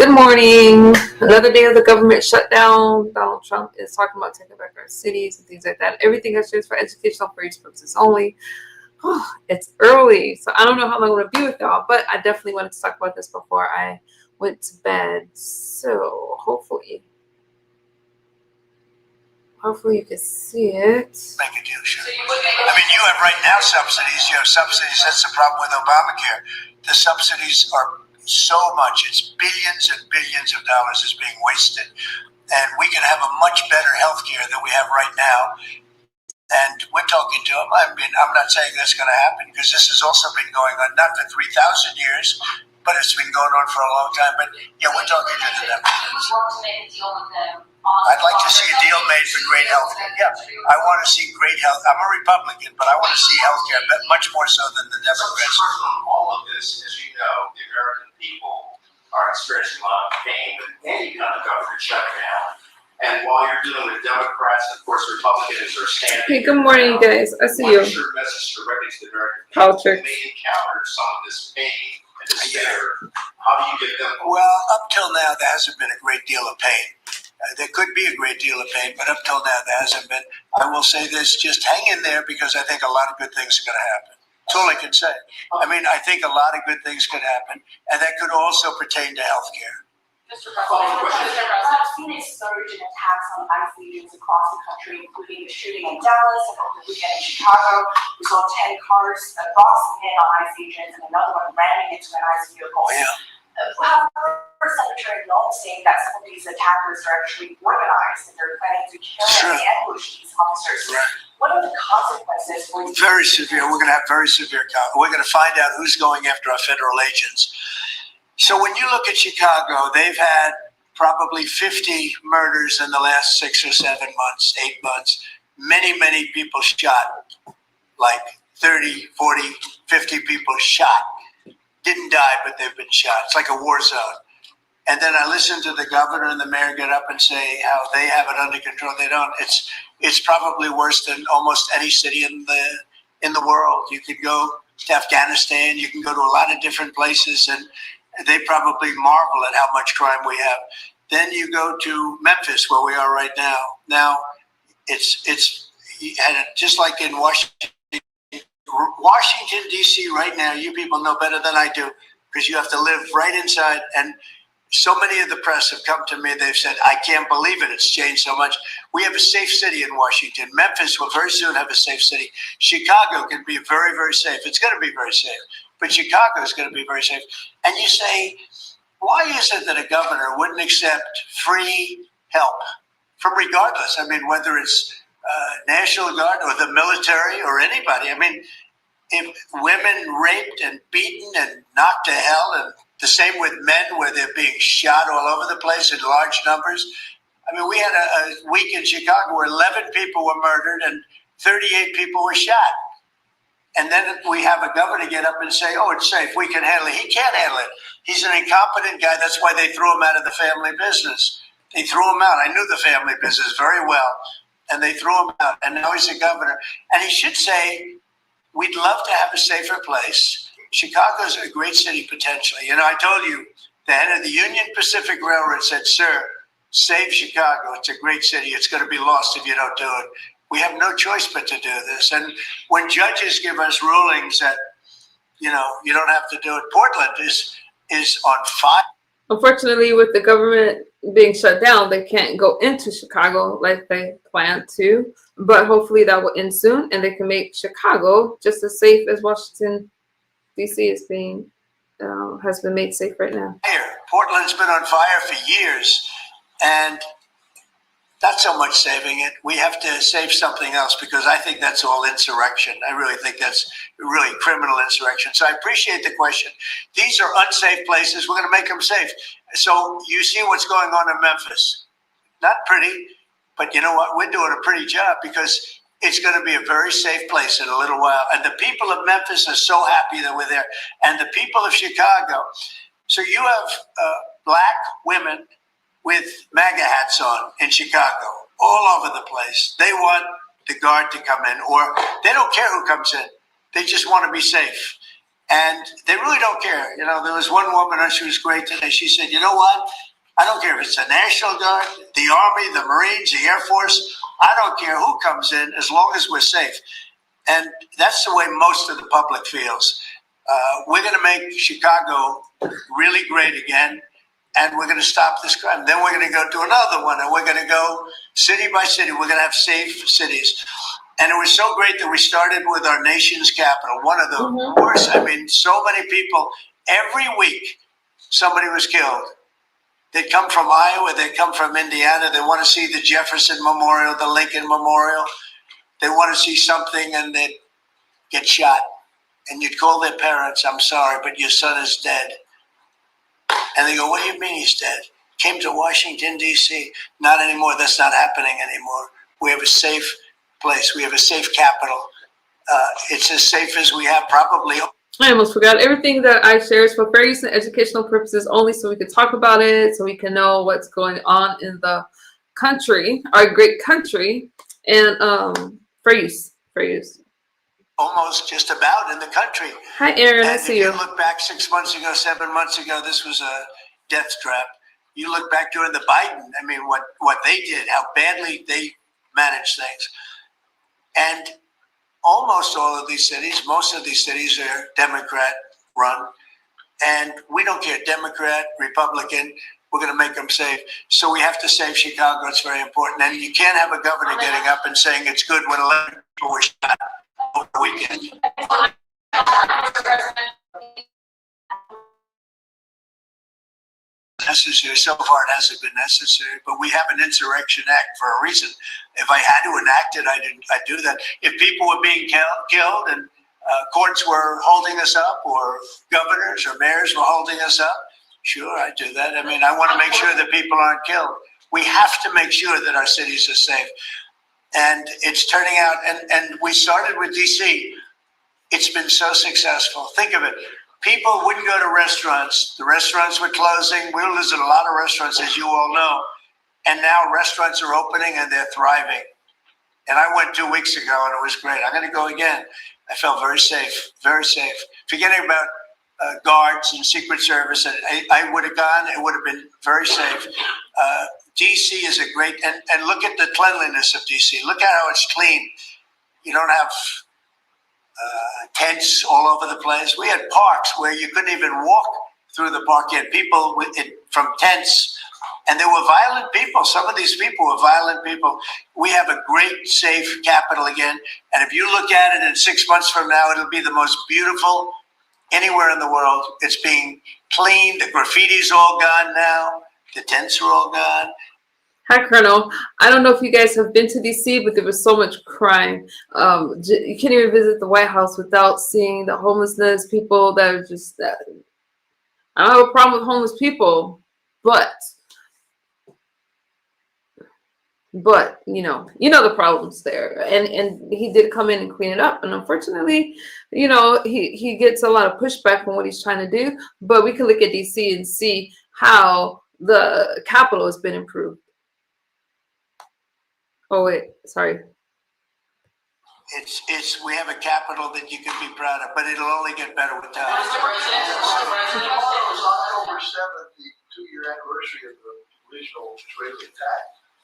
Good morning. Another day of the government shutdown. Donald Trump is talking about taking back our cities and things like that. Everything has changed for educational purposes only. It's early, so I don't know how long I'm going to be with y'all, but I definitely wanted to talk about this before I went to bed. So hopefully you can see it. Make a deal, sure. I mean, you have right now subsidies. You have subsidies. That's the problem with Obamacare. The subsidies are so much. It's billions and billions of dollars is being wasted. And we can have a much better health care than we have right now. And we're talking to them. I mean, I'm not saying that's going to happen because this has also been going on, not for 3,000 years, but it's been going on for a long time. But yeah, we're talking to the Democrats. I'd like to see a deal made for great health care. Yeah, I want to see great health. I'm a Republican, but I want to see health care much more so than the Democrats. All of this, as you know, the American people are experiencing a lot of pain with any kind of government shutdown. And while you're dealing with Democrats, of course, Republicans are standing. Hey, good morning, you guys. I see you. Sure message directly to the American people. Politics. They encounter some of this pain and despair. How do you get them? Well, up till now, there hasn't been a great deal of pain. There could be a great deal of pain, but up till now, there hasn't been. I will say this, just hang in there because I think a lot of good things are going to happen. That's all I can say. I mean, I think a lot of good things could happen, and that could also pertain to health care. Mr. President, I've seen a surge in attacks on ICE agents across the country, including the shooting in Dallas and over the weekend in Chicago. We saw 10 cars boxing in on ICE agents and another one ramming into an ICE vehicle. Yeah. However, Secretary Long saying that some of these attackers are actually organized and they're planning to kill and ambush these officers. Right. What are the consequences for you? Very severe. We're going to have very severe. We're going to find out who's going after our federal agents. So when you look at Chicago, they've had probably 50 murders in the last 6 or 7 months, 8 months. Many, many people shot, like 30, 40, 50 people shot. Didn't die, but they've been shot. It's like a war zone. And then I listen to the governor and the mayor get up and say how they have it under control. They don't. It's probably worse than almost any city in the world. You could go to Afghanistan. You can go to a lot of different places, and they probably marvel at how much crime we have. Then you go to Memphis, where we are right now. Now, it's just like in Washington, D.C. right now. You people know better than I do because you have to live right inside. And so many of the press have come to me. They've said, "I can't believe it. It's changed so much." We have a safe city in Washington. Memphis will very soon have a safe city. Chicago can be very, very safe. It's going to be very safe. But Chicago is going to be very safe. And you say, why is it that a governor wouldn't accept free help from regardless? I mean, whether it's National Guard or the military or anybody. I mean, if women raped and beaten and knocked to hell, and the same with men where they're being shot all over the place in large numbers. I mean, we had a week in Chicago where 11 people were murdered and 38 people were shot. And then we have a governor get up and say, "Oh, it's safe. We can handle it." He can't handle it. He's an incompetent guy. That's why they threw him out of the family business. They threw him out. I knew the family business very well. And they threw him out. And now he's a governor. And he should say, we'd love to have a safer place. Chicago's a great city potentially. You know, I told you, the head of the Union Pacific Railroad said, "Sir, save Chicago. It's a great city. It's going to be lost if you don't do it." We have no choice but to do this. And when judges give us rulings that, you know, you don't have to do it, Portland is on fire. Unfortunately, with the government being shut down, they can't go into Chicago like they plan to. But hopefully that will end soon, and they can make Chicago just as safe as Washington, D.C. is being has been made safe right now. Portland's been on fire for years, and not so much saving it. We have to save something else because I think that's all insurrection. I really think that's really criminal insurrection. So I appreciate the question. These are unsafe places. We're going to make them safe. So you see what's going on in Memphis. Not pretty, but you know what? We're doing a pretty job because it's going to be a very safe place in a little while. And the people of Memphis are so happy that we're there. And the people of Chicago. So you have black women with MAGA hats on in Chicago, all over the place. They want the guard to come in, or they don't care who comes in. They just want to be safe. And they really don't care. You know, there was one woman, she was great today. She said, you know what? I don't care if it's the National Guard, the Army, the Marines, the Air Force. I don't care who comes in as long as we're safe. And that's the way most of the public feels. We're going to make Chicago really great again, and we're going to stop this crime. Then we're going to go to another one, and we're going to go city by city. We're going to have safe cities. And it was so great that we started with our nation's capital, one of the worst. I mean, so many people, every week somebody was killed. They'd come from Iowa, they'd come from Indiana, they want to see the Jefferson Memorial, the Lincoln Memorial. They want to see something, and they'd get shot. And you'd call their parents, I'm sorry, but your son is dead. And they go, what do you mean he's dead? Came to Washington, D.C. Not anymore. That's not happening anymore. We have a safe place. We have a safe capital. It's as safe as we have probably. I almost forgot. Everything that I share is for fair use and educational purposes only, so we can talk about it, so we can know what's going on in the country, our great country, and fair use. Fair use. Almost just about in the country. Hi, Aaron. I And see if you. you look back 6 months ago, 7 months ago, this was a death trap. You look back during the Biden, I mean, what they did, how badly they managed things. And almost all of these cities, most of these cities are Democrat run. And we don't care, Democrat, Republican, we're going to make them safe. So we have to save Chicago. It's very important. And you can't have a governor getting up and saying it's good when 11 people were shot over the weekend. Necessary. So far, it hasn't been necessary, but we have an Insurrection Act for a reason. If I had to enact it, I'd do that. If people were being killed and courts were holding us up, or governors or mayors were holding us up, sure, I'd do that. I mean, I want to make sure that people aren't killed. We have to make sure that our cities are safe. And it's turning out, and we started with D.C. It's been so successful. Think of it. People wouldn't go to restaurants. The restaurants were closing. We were losing a lot of restaurants, as you all know. And now restaurants are opening and they're thriving. And I went 2 weeks ago and it was great. I'm going to go again. I felt very safe, very safe. Forgetting about guards and Secret Service, I would have gone. It would have been very safe. D.C. is a great, and look at the cleanliness of D.C. Look at how it's clean. You don't have tents all over the place. We had parks where you couldn't even walk through the park. You had people from tents, and they were violent people. Some of these people were violent people. We have a great, safe capital again. And if you look at it in 6 months from now, it'll be the most beautiful anywhere in the world. It's being cleaned. The graffiti's all gone now. The tents are all gone. Hi, Colonel. I don't know if you guys have been to DC, but there was so much crime. You can't even visit the White House without seeing the homelessness, people that are just. I don't have a problem with homeless people, but you know the problems there, and he did come in and clean it up, and unfortunately, he gets a lot of pushback from what he's trying to do. But we can look at DC and see how the Capitol has been improved. Oh wait, sorry. We have a capital that you can be proud of, but it'll only get better with time. Tomorrow is October 7th, the 2-year anniversary of the original Israeli attack.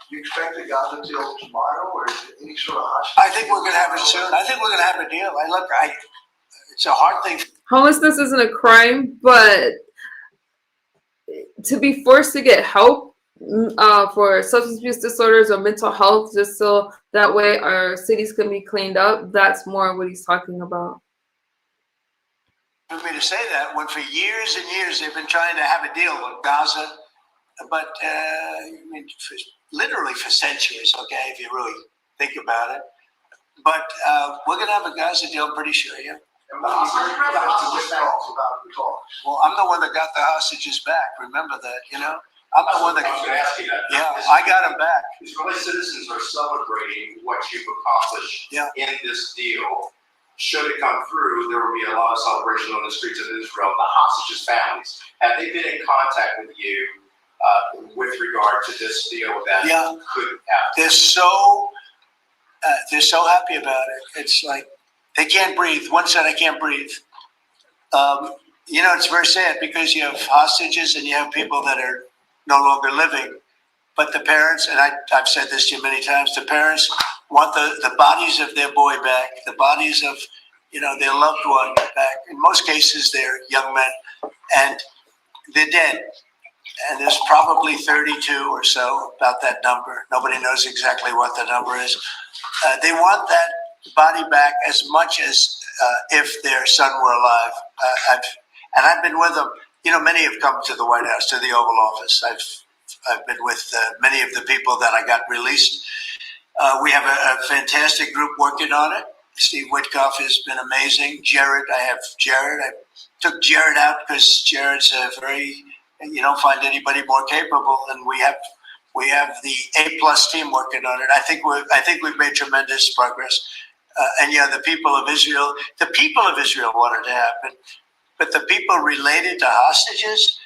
Do you expect the Gaza deal tomorrow, or is it any sort of hostage? I think we're going to have it soon. I think we're going to have a deal. It's a hard thing. Homelessness isn't a crime, but to be forced to get help for substance abuse disorders or mental health, just so that way our cities can be cleaned up, that's more what he's talking about. For me to say that, when for years and years they've been trying to have a deal with Gaza, but literally for centuries, okay, if you really think about it. But we're going to have a Gaza deal, I'm pretty sure, yeah. And what do you think about the talks? Well, I'm the one that got the hostages back. Remember that, I'm the one that. I was going to ask you that. Yeah, I got them back. Israeli citizens are celebrating what you've accomplished in this deal. Should it come through, there will be a lot of celebration on the streets of Israel. The hostages' families, have they been in contact with you with regard to this deal that could happen? They're so happy about it. It's like they can't breathe. One said, "I can't breathe." You know, it's very sad because you have hostages and you have people that are no longer living. But the parents, and I've said this to you many times, the parents want the bodies of their boy back, the bodies of, you know, their loved one back. In most cases, they're young men, and they're dead. And there's probably 32 or so, about that number. Nobody knows exactly what the number is. They want that body back as much as if their son were alive. I've been with them. You know, many have come to the White House, to the Oval Office. I've been with many of the people that I got released. We have a fantastic group working on it. Steve Witkoff has been amazing. Jared, I have Jared. I took Jared out because Jared's you don't find anybody more capable, and we have the A+ team working on it. I think we've made tremendous progress. And yeah, the people of Israel wanted to happen, but the people related to hostages.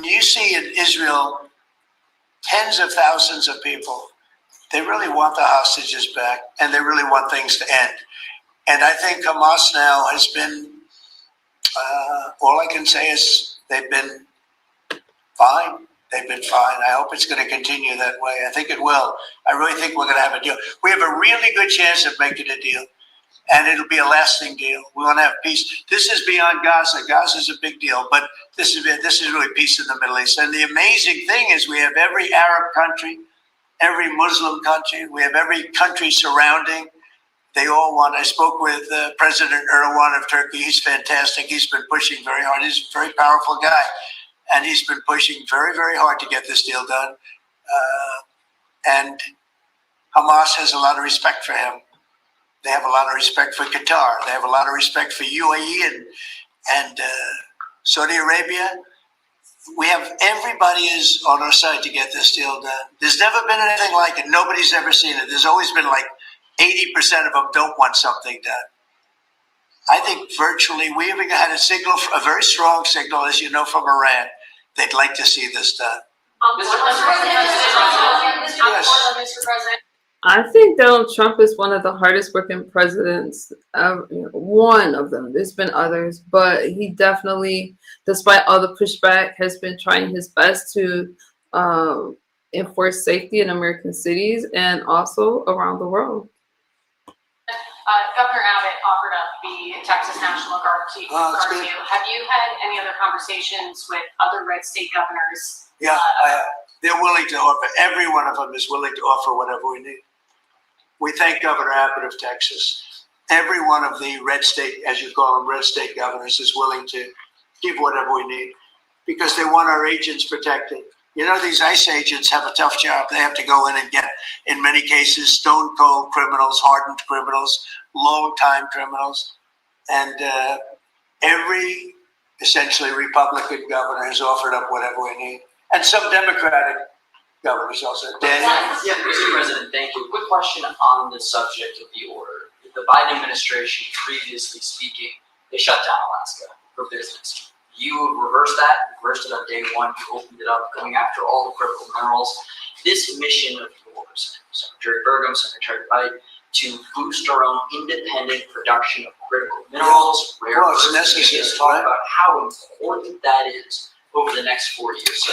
You see in Israel tens of thousands of people. They really want the hostages back, and they really want things to end. And I think Hamas now has been, all I can say is they've been fine. They've been fine. I hope it's going to continue that way. I think it will. I really think we're going to have a deal. We have a really good chance of making a deal, and it'll be a lasting deal. We want to have peace. This is beyond Gaza. Gaza is a big deal, but this is really peace in the Middle East. And the amazing thing is we have every Arab country, every Muslim country, we have every country surrounding. They all want. I spoke with President Erdogan of Turkey. He's fantastic. He's been pushing very hard. He's a very powerful guy, and he's been pushing very, very hard to get this deal done. And Hamas has a lot of respect for him. They have a lot of respect for Qatar. They have a lot of respect for UAE and Saudi Arabia. Everybody is on our side to get this deal done. There's never been anything like it. Nobody's ever seen it. There's always been like 80% of them don't want something done. I think virtually we even had a very strong signal, as you know, from Iran. They'd like to see this done. Mr. President, Mr. President. I think Donald Trump is one of the hardest working presidents. One of them. There's been others, but he definitely, despite all the pushback, has been trying his best to enforce safety in American cities and also around the world. Governor Abbott offered up the Texas National Guard to you. Have you had any other conversations with other red state governors? Yeah, they're willing to offer. Every one of them is willing to offer whatever we need. We thank Governor Abbott of Texas. Every one of the red state, as you call them, red state governors is willing to give whatever we need because they want our agents protected. You know, these ICE agents have a tough job. They have to go in and get, in many cases, stone cold criminals, hardened criminals, long-time criminals. And every essentially Republican governor has offered up whatever we need. And some Democratic governors also. Daniel? Yeah, Mr. President, thank you. Quick question on the subject of the order. The Biden administration, previously speaking, they shut down Alaska for business. You reversed that, reversed it on day one, you opened it up, going after all the critical minerals. This mission of yours, Secretary Burgum, Secretary Wright, to boost our own independent production of critical minerals, rare earths, necessary. Talk about how important that is over the next 4 years.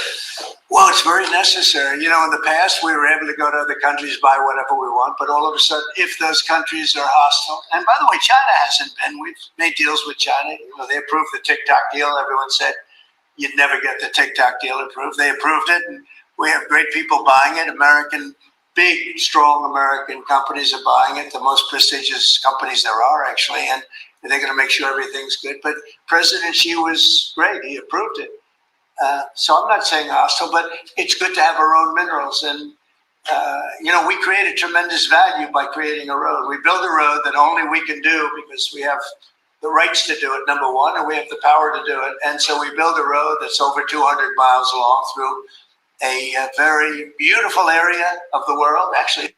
Well, it's very necessary. You know, in the past, we were able to go to other countries, buy whatever we want, but all of a sudden, if those countries are hostile, and by the way, China hasn't been, we've made deals with China. You know, they approved the TikTok deal. Everyone said you'd never get the TikTok deal approved. They approved it, and we have great people buying it. Big, strong American companies are buying it, the most prestigious companies there are, actually, and they're going to make sure everything's good. But President Xi was great. He approved it. So I'm not saying hostile, but it's good to have our own minerals. And, you know, we created tremendous value by creating a road. We built a road that only we can do because we have the rights to do it, number one, and we have the power to do it. And so we built a road that's over 200 miles long through a very beautiful area of the world, actually.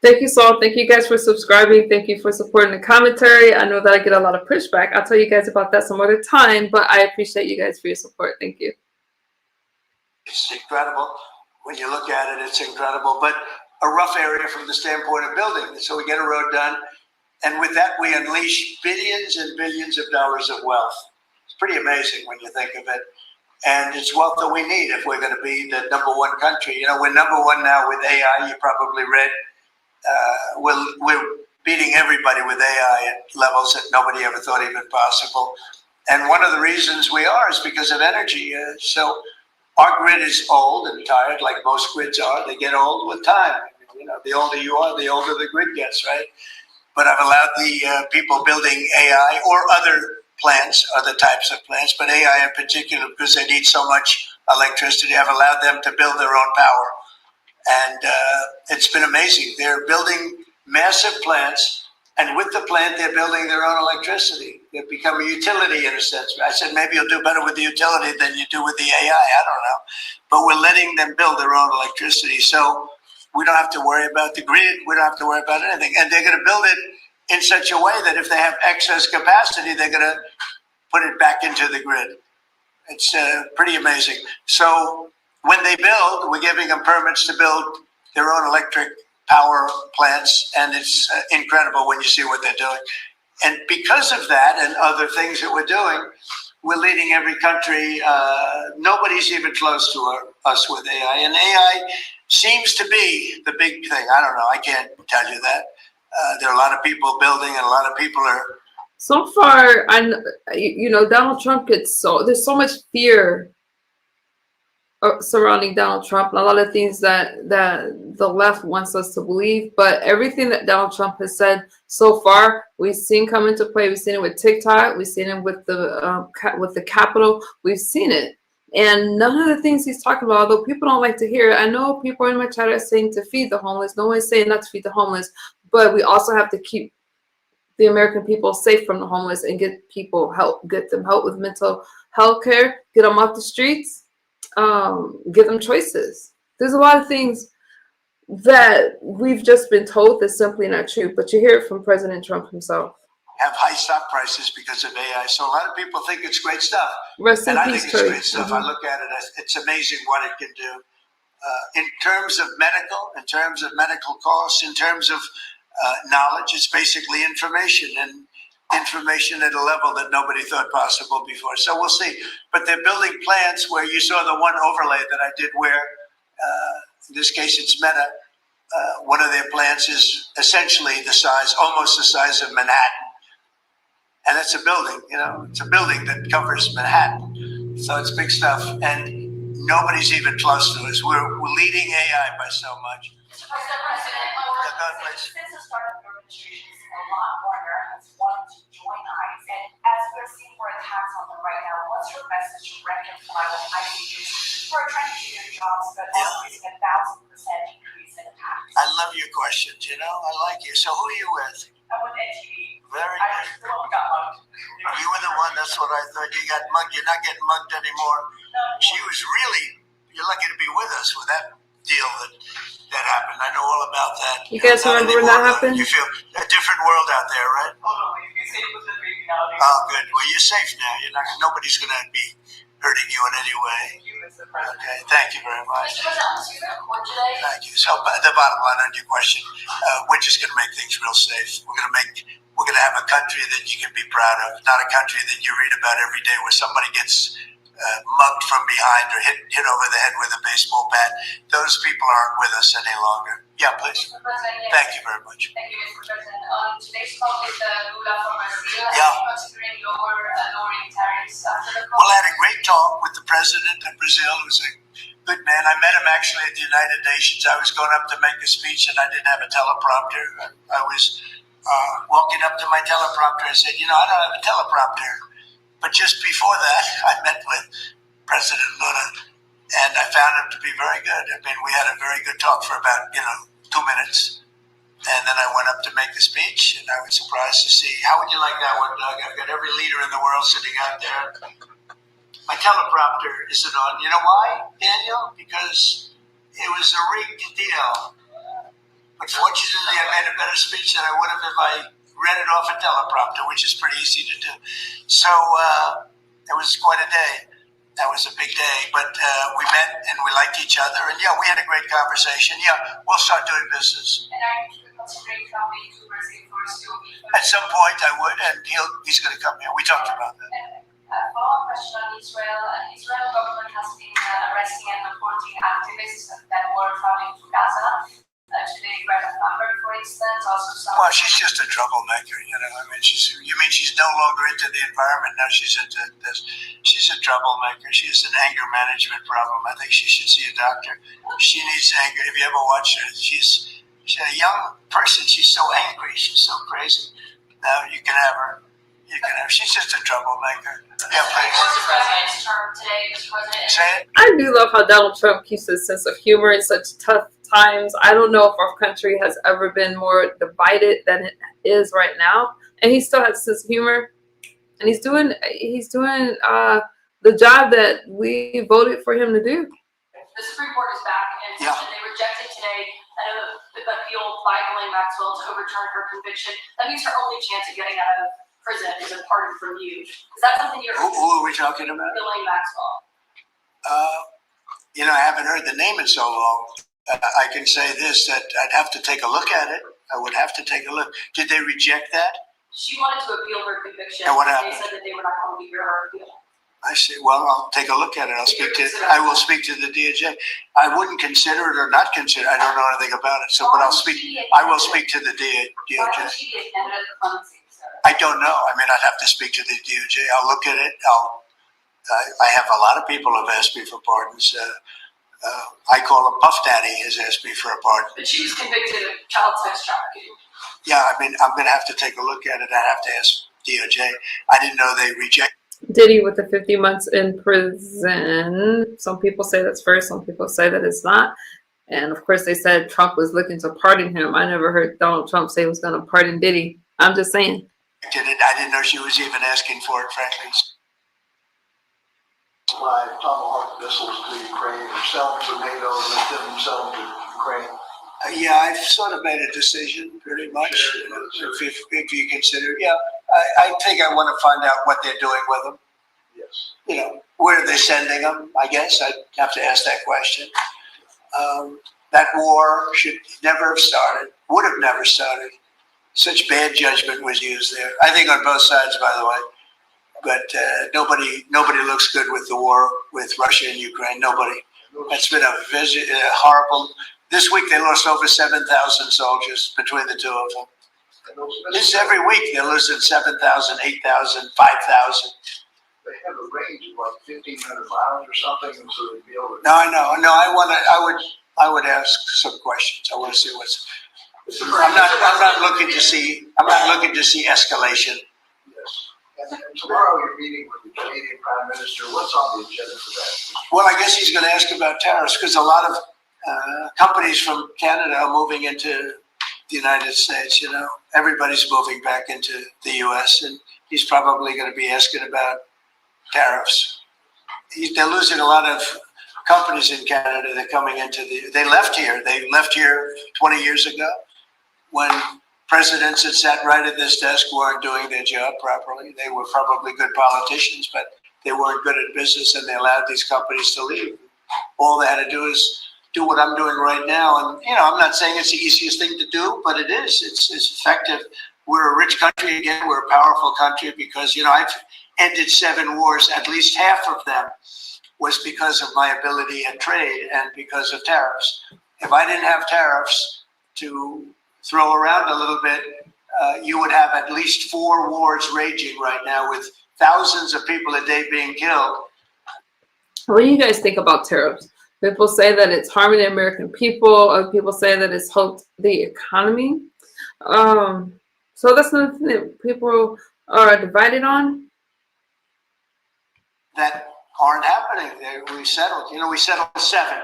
Thank you, Saul. Thank you guys for subscribing. Thank you for supporting the commentary. I know that I get a lot of pushback. I'll tell you guys about that some other time, but I appreciate you guys for your support. Thank you. It's incredible. When you look at it, it's incredible, but a rough area from the standpoint of building. So we get a road done, And with that, we unleash billions and billions of dollars of wealth. It's pretty amazing when you think of it. And it's wealth that we need if we're going to be the number one country. You know, we're number one now with AI. You probably read. We're beating everybody with AI at levels that nobody ever thought even possible. And one of the reasons we are is because of energy. So our grid is old and tired, like most grids are. They get old with time. You know, the older you are, the older the grid gets, right? But I've allowed the people building AI or other plants, other types of plants, but AI in particular, because they need so much electricity, I've allowed them to build their own power. And it's been amazing. They're building massive plants, and with the plant, they're building their own electricity. They've become a utility in a sense. I said, maybe you'll do better with the utility than you do with the AI. I don't know. But we're letting them build their own electricity. So we don't have to worry about the grid. We don't have to worry about anything. And they're going to build it in such a way that if they have excess capacity, they're going to put it back into the grid. It's pretty amazing. So when they build, we're giving them permits to build their own electric power plants, and it's incredible when you see what they're doing. And because of that and other things that we're doing, we're leading every country. Nobody's even close to us with AI, and AI seems to be the big thing. I don't know. I can't tell you that. There are a lot of people building, and a lot of people are. So far, Donald Trump there's so much fear surrounding Donald Trump and a lot of things that the left wants us to believe. But everything that Donald Trump has said so far, we've seen come into play. We've seen it with TikTok. We've seen it with the Capitol. We've seen it. And none of the things he's talking about, although people don't like to hear it, I know people in my chat are saying to feed the homeless. No one's saying not to feed the homeless. But we also have to keep the American people safe from the homeless and get people help, get them help with mental health care, get them off the streets, give them choices. There's a lot of things that we've just been told that's simply not true, but you hear it from President Trump himself. Have high stock prices because of AI. So a lot of people think it's great stuff. Rest in and I peace, think it's great stuff. Mm-hmm. I look at it as it's amazing what it can do. In terms of medical costs, in terms of knowledge, it's basically information, and information at a level that nobody thought possible before. So we'll see. But they're building plants where you saw the one overlay that I did where, in this case, it's Meta. One of their plants is essentially almost the size of Manhattan. And it's a building, it's a building that covers Manhattan. So it's big stuff. And nobody's even close to us. We're leading AI by so much. Mr. President, since the start of your administration, a lot more Americans wanting to join ICE. And as we're seeing more attacks on them right now, what's your message to rank and file ICE agents who are trying to do their jobs but facing 1,000% increase in attacks? I love your questions, I like you. So who are you with? I'm with NTV. Very I good. still got mugged. You were the one, that's what I thought. You got mugged. You're not getting mugged anymore. No. She was you're lucky to be with us with that deal that happened. I know all about that. You guys remember when that happened? You feel a different world out there, right? Oh, no, you safe with the baby now. Oh, good. Well, you're safe now. Nobody's going to be hurting you in any way. Thank you, Mr. President. Okay, thank you very much. Mr. President, you're in court today. Thank you. So the bottom line on your question, we're just going to make things real safe. We're going to have a country that you can be proud of, not a country that you read about every day where somebody gets mugged from behind or hit over the head with a baseball bat. Those people aren't with us any longer. Yeah, please. Mr. President, Thank you very much. Thank you, Mr. President. On today's call with Lula from Brazil, Yeah. are you considering lowering tariffs after the call? Well, I had a great talk with the president of Brazil, who's a good man. I met him actually at the United Nations. I was going up to make a speech and I didn't have a teleprompter. I was walking up to my teleprompter. I said, I don't have a teleprompter. But just before that, I met with President Lula, and I found him to be very good. I mean, we had a very good talk for about, 2 minutes. And then I went up to make the speech, and I was surprised to see, how would you like that one, Doug? I've got every leader in the world sitting out there. My teleprompter isn't on. You know why, Daniel? Because it was a rigged deal. But fortunately, I made a better speech than I would have if I read it off a teleprompter, which is pretty easy to do. So it was quite a day. That was a big day. But we met and we liked each other. And yeah, we had a great conversation. Yeah, we'll start doing business. And are you considering traveling to Brazil for a school? At some point I would, and he's going to come here. We talked about that. A follow-up question on Israel. Israel government has been arresting and deporting activists that were traveling to Gaza. Today, Greta Thunberg, for instance, also some. Well, she's just a troublemaker, you know. I mean, you mean she's no longer into the environment now? She's into this. She's a troublemaker. She has an anger management problem. I think she should see a doctor. She needs anger. If you ever watch her, she's a young person. She's so angry. She's so crazy. Now you can have her. You can have. She's just a troublemaker. Yeah, please. What's the president's term today, Mr. President? Say it. I do love how Donald Trump keeps his sense of humor in such tough times. I don't know if our country has ever been more divided than it is right now, and he still has a sense of humor, and he's doing the job that we voted for him to do. The Supreme Court is back, and they rejected today an appeal by Ghislaine Maxwell to overturn her conviction. That means her only chance of getting out of prison is a pardon from you. Is that something you're? Who are we talking about? Ghislaine Maxwell. You know, I haven't heard the name in so long. I can say this, that I'd have to take a look at it. I would have to take a look. Did they reject that? She wanted to appeal her conviction. And what happened? They said that they were not going to hear her appeal. I see. Well, I'll take a look at it. I will speak to the DOJ. I wouldn't consider it or not consider it. I don't know anything about it. So, but I will speak to the DOJ. Why would she be offended at the clemency, sir? I don't know. I mean, I'd have to speak to the DOJ. I'll look at it. I have a lot of people who have asked me for pardons. I call him Puff Daddy has asked me for a pardon. But she was convicted of child sex trafficking. Yeah, I mean, I'm going to have to take a look at it. I have to ask DOJ. I didn't know they rejected. Diddy with the 50 months in prison. Some people say that's first, some people say that it's not. And of course, they said Trump was looking to pardon him. I never heard Donald Trump say he was going to pardon Diddy. I'm just saying. I didn't know she was even asking for it, frankly. Supply Tomahawk missiles to Ukraine or sell them to NATO and let them sell them to Ukraine. Yeah, I've sort of made a decision, pretty much. If you consider, I think I want to find out what they're doing with them. Yes. You know, where are they sending them? I guess I'd have to ask that question. That war should never have started, would have never started. Such bad judgment was used there. I think on both sides, by the way. But nobody looks good with the war with Russia and Ukraine. Nobody. It's been a horrible. This week they lost over 7,000 soldiers between the two of them. This is every week they're losing 7,000, 8,000, 5,000. They have a range of like 1,500 miles or something, and so they'd be able to. No, I know. No, I would ask some questions. I want to see what's. I'm not looking to see escalation. Yes. And tomorrow you're meeting with the Canadian Prime Minister. What's on the agenda for that? Well, I guess he's going to ask about tariffs because a lot of companies from Canada are moving into the United States. You know, everybody's moving back into the U.S. and he's probably going to be asking about tariffs. They're losing a lot of companies in Canada. They're coming into they left here. They left here 20 years ago when presidents that sat right at this desk weren't doing their job properly. They were probably good politicians, but they weren't good at business, and they allowed these companies to leave. All they had to do is do what I'm doing right now. And, you know, I'm not saying it's the easiest thing to do, but it is. It's effective. We're a rich country again. We're a powerful country because, you know, I've ended 7 wars. At least half of them was because of my ability at trade and because of tariffs. If I didn't have tariffs to throw around a little bit, you would have at least 4 wars raging right now with thousands of people a day being killed. What do you guys think about tariffs? People say that it's harming the American people. Other people say that it's helped the economy. So that's another thing that people are divided on. That aren't happening. We settled. You know, we settled 7.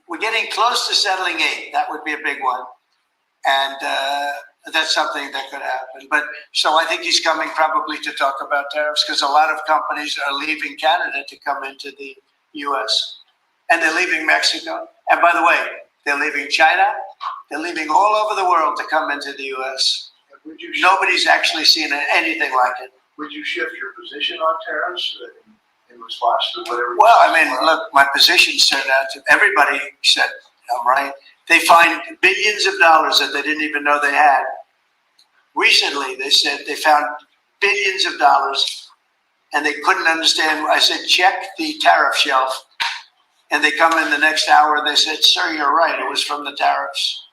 We're getting close to settling 8. That would be a big one. And that's something that could happen. But so I think he's coming probably to talk about tariffs because a lot of companies are leaving Canada to come into the U.S. And they're leaving Mexico. And by the way, they're leaving China. They're leaving all over the world to come into the U.S. Nobody's actually seen anything like it. Would you shift your position on tariffs in response to whatever? Well, I mean, look, my positions turned out to everybody said I'm right. They find billions of dollars that they didn't even know they had. Recently, they said they found billions of dollars and they couldn't understand. I said, check the tariff shelf. And they come in the next hour and they said, sir, you're right. It was from the tariffs.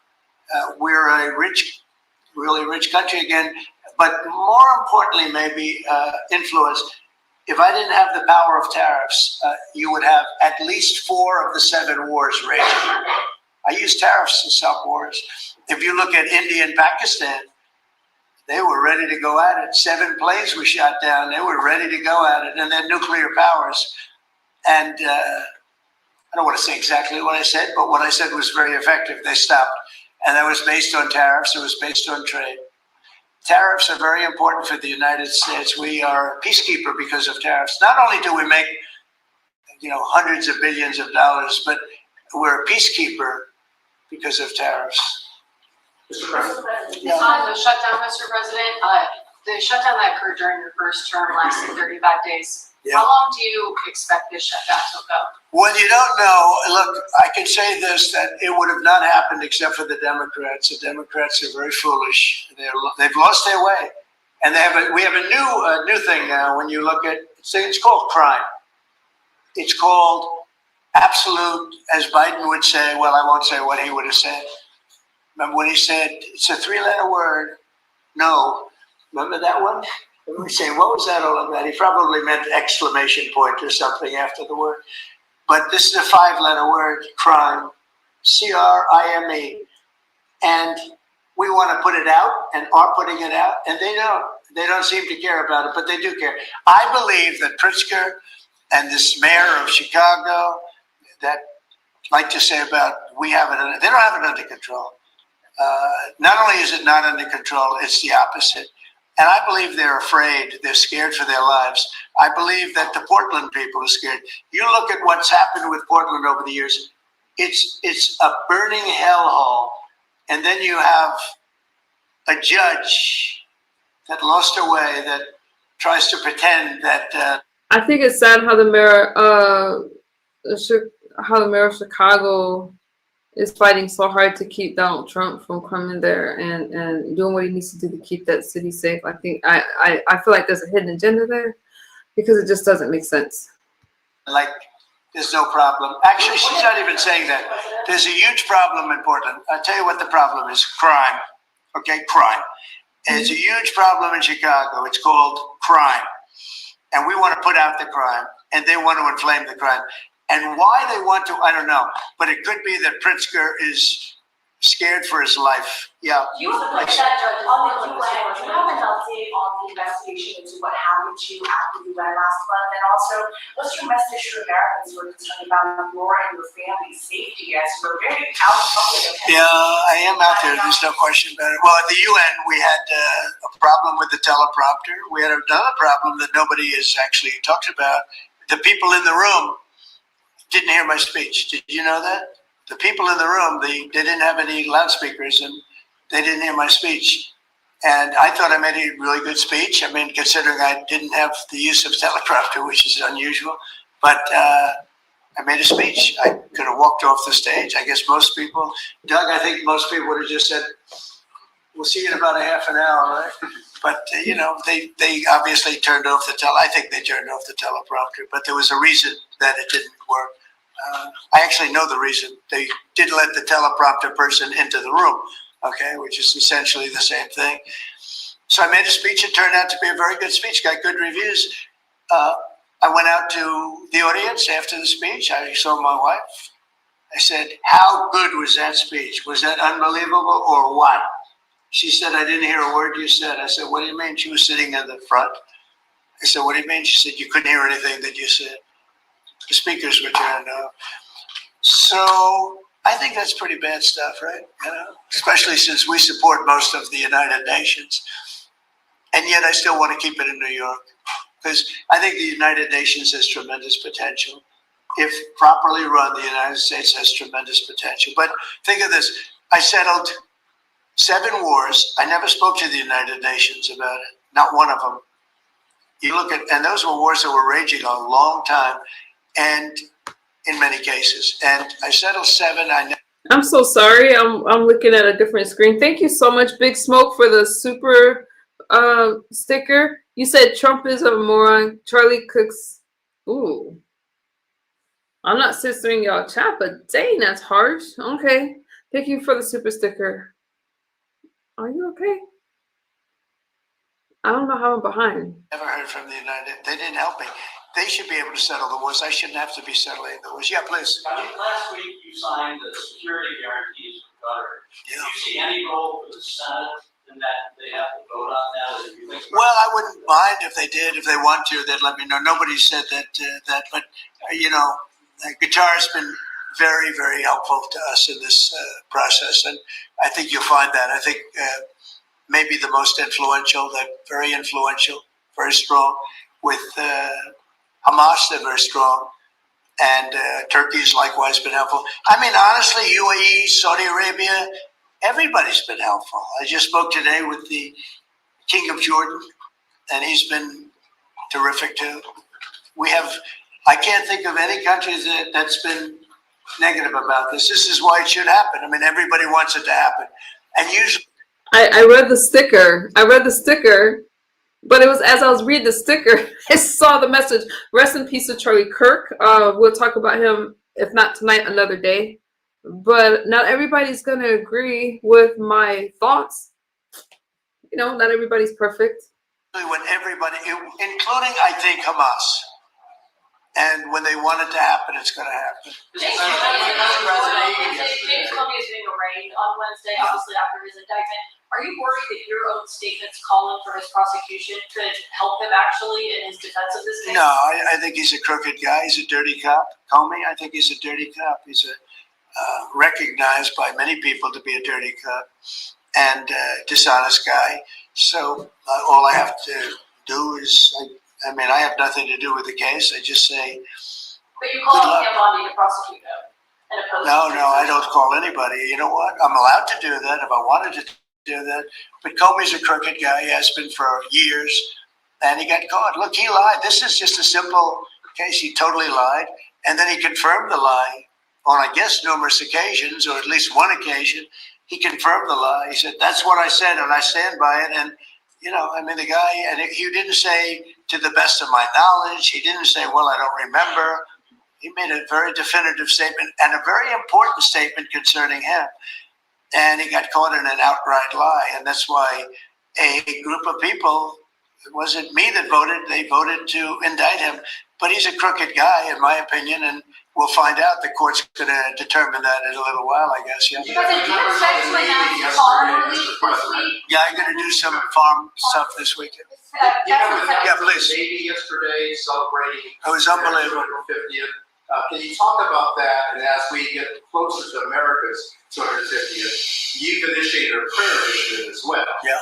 We're a rich, really rich country again. But more importantly, maybe influence. If I didn't have the power of tariffs, you would have at least 4 of the 7 wars raging. I use tariffs to stop wars. If you look at India and Pakistan, they were ready to go at it. 7 planes were shot down. They were ready to go at it, and then nuclear powers. And I don't want to say exactly what I said, but what I said was very effective. They stopped. And that was based on tariffs. It was based on trade. Tariffs are very important for the United States. We are a peacekeeper because of tariffs. Not only do we make, hundreds of billions of dollars, but we're a peacekeeper because of tariffs. Mr. President. Yeah. On the shutdown, Mr. President, the shutdown that occurred during your first term lasted 35 days. Yeah. How long do you expect this shutdown to go? Well, you don't know. Look, I can say this, that it would have not happened except for the Democrats. The Democrats are very foolish. They've lost their way. And we have a new thing now when you look at, it's called crime. It's called absolute, as Biden would say, well, I won't say what he would have said. Remember when he said, it's a 3-letter word, no. Remember that one? And we say, what was that all about? He probably meant exclamation point or something after the word. But this is a 5-letter word, crime, C-R-I-M-E. And we want to put it out and are putting it out, and they don't. They don't seem to care about it, but they do care. I believe that Pritzker and this mayor of Chicago that like to say about they don't have it under control. Not only is it not under control, it's the opposite. And I believe they're afraid. They're scared for their lives. I believe that the Portland people are scared. You look at what's happened with Portland over the years. It's a burning hellhole. And then you have a judge that lost her way, that tries to pretend that. I think it's sad how the mayor of Chicago is fighting so hard to keep Donald Trump from coming there and doing what he needs to do to keep that city safe. I think I feel like there's a hidden agenda there because it just doesn't make sense. Like, there's no problem. Actually, she's not even saying that. There's a huge problem in Portland. I'll tell you what the problem is. Crime. Okay, crime. And it's a huge problem in Chicago. It's called crime. And we want to put out the crime, and they want to inflame the crime. And why they want to, I don't know. But it could be that Pritzker is scared for his life. Yeah. You have an update on the investigation into what happened to you after you went last month? And also, what's your message to Americans who are concerned about your and your family's safety as you're very out of public? Yeah, I am out there. There's no question about it. Well, at the UN, we had a problem with the teleprompter. We had another problem that nobody has actually talked about. The people in the room didn't hear my speech. Did you know that? The people in the room, they didn't have any loudspeakers and they didn't hear my speech. And I thought I made a really good speech. I mean, considering I didn't have the use of teleprompter, which is unusual. But I made a speech. I could have walked off the stage. I guess most people, Doug, I think most people would have just said, we'll see you in about a half an hour, right? But, they obviously turned off I think they turned off the teleprompter, but there was a reason that it didn't work. I actually know the reason. They didn't let the teleprompter person into the room, okay, which is essentially the same thing. So I made a speech. It turned out to be a very good speech, got good reviews. I went out to the audience after the speech. I saw my wife. I said, how good was that speech? Was that unbelievable or what? She said, I didn't hear a word you said. I said, what do you mean? She was sitting in the front. I said, what do you mean? She said, you couldn't hear anything that you said. The speakers were turned off. So I think that's pretty bad stuff, right? Especially since we support most of the United Nations. And yet I still want to keep it in New York. Because I think the United Nations has tremendous potential. If properly run, the United States has tremendous potential. But think of this. I settled 7 wars. I never spoke to the United Nations about it. Not one of them. You look at, and those were wars that were raging a long time. And in many cases. And I settled 7. I'm so sorry. I'm looking at a different screen. Thank you so much, Big Smoke, for the super sticker. You said Trump is a moron. Charlie Cooks. Ooh. I'm not censoring y'all chat, but dang, that's harsh. Okay. Thank you for the super sticker. Are you okay? I don't know how I'm behind. Never heard from the United. They didn't help me. They should be able to settle the wars. I shouldn't have to be settling the wars. Yeah, please. I mean, last week you signed the security guarantees with Qatar. Yeah. Do you see any role for the Senate in that they have to vote on that? If you think Well, I wouldn't mind if they did. If they want to, they'd let me know. Nobody said that. But you know, Qatar has been very, very helpful to us in this process, and I think you'll find that. I think maybe the most influential. They're very influential, very strong. With Hamas, they're very strong. And Turkey's likewise been helpful. I mean, honestly, UAE, Saudi Arabia, everybody's been helpful. I just spoke today with the King of Jordan, and he's been terrific too. I can't think of any country that's been negative about this. This is why it should happen. I mean, everybody wants it to happen. And usually, I read the sticker. But it was as I was reading the sticker, I saw the message. Rest in peace to Charlie Kirk. We'll talk about him, if not tonight, another day. But not everybody's going to agree with my thoughts. You know, not everybody's perfect. when everybody, including, I think, Hamas, and when they want it to happen, it's going to happen. James Comey is being arraigned on Wednesday, obviously after his indictment. Are you worried that your own statements calling for his prosecution could help him actually in his defense of this case? No, I think he's a crooked guy. He's a dirty cop. Comey, I think he's a dirty cop. He's recognized by many people to be a dirty cop and dishonest guy. So all I have to do is, I mean, I have nothing to do with the case. I just say, but you called him Bondi to prosecute him and oppose him. No, I don't call anybody. You know what? I'm allowed to do that if I wanted to do that. But Comey's a crooked guy. He has been for years. And he got caught. Look, he lied. This is just a simple case. He totally lied. And then he confirmed the lie on, I guess, numerous occasions, or at least one occasion. He confirmed the lie. He said, that's what I said, and I stand by it. And, you know, I mean, the guy, and he didn't say, to the best of my knowledge. He didn't say, well, I don't remember. He made a very definitive statement and a very important statement concerning him. And he got caught in an outright lie. And that's why a group of people, it wasn't me that voted, they voted to indict him. But he's a crooked guy, in my opinion, and we'll find out. The court's going to determine that in a little while, I guess. Yeah. Yeah, I'm going to do some farm stuff this weekend. Yeah, please. Navy yesterday celebrating. It was unbelievable. 50th. Can you talk about that? And as we get closer to America's 250th, you've initiated a prayer initiative as well. Yeah.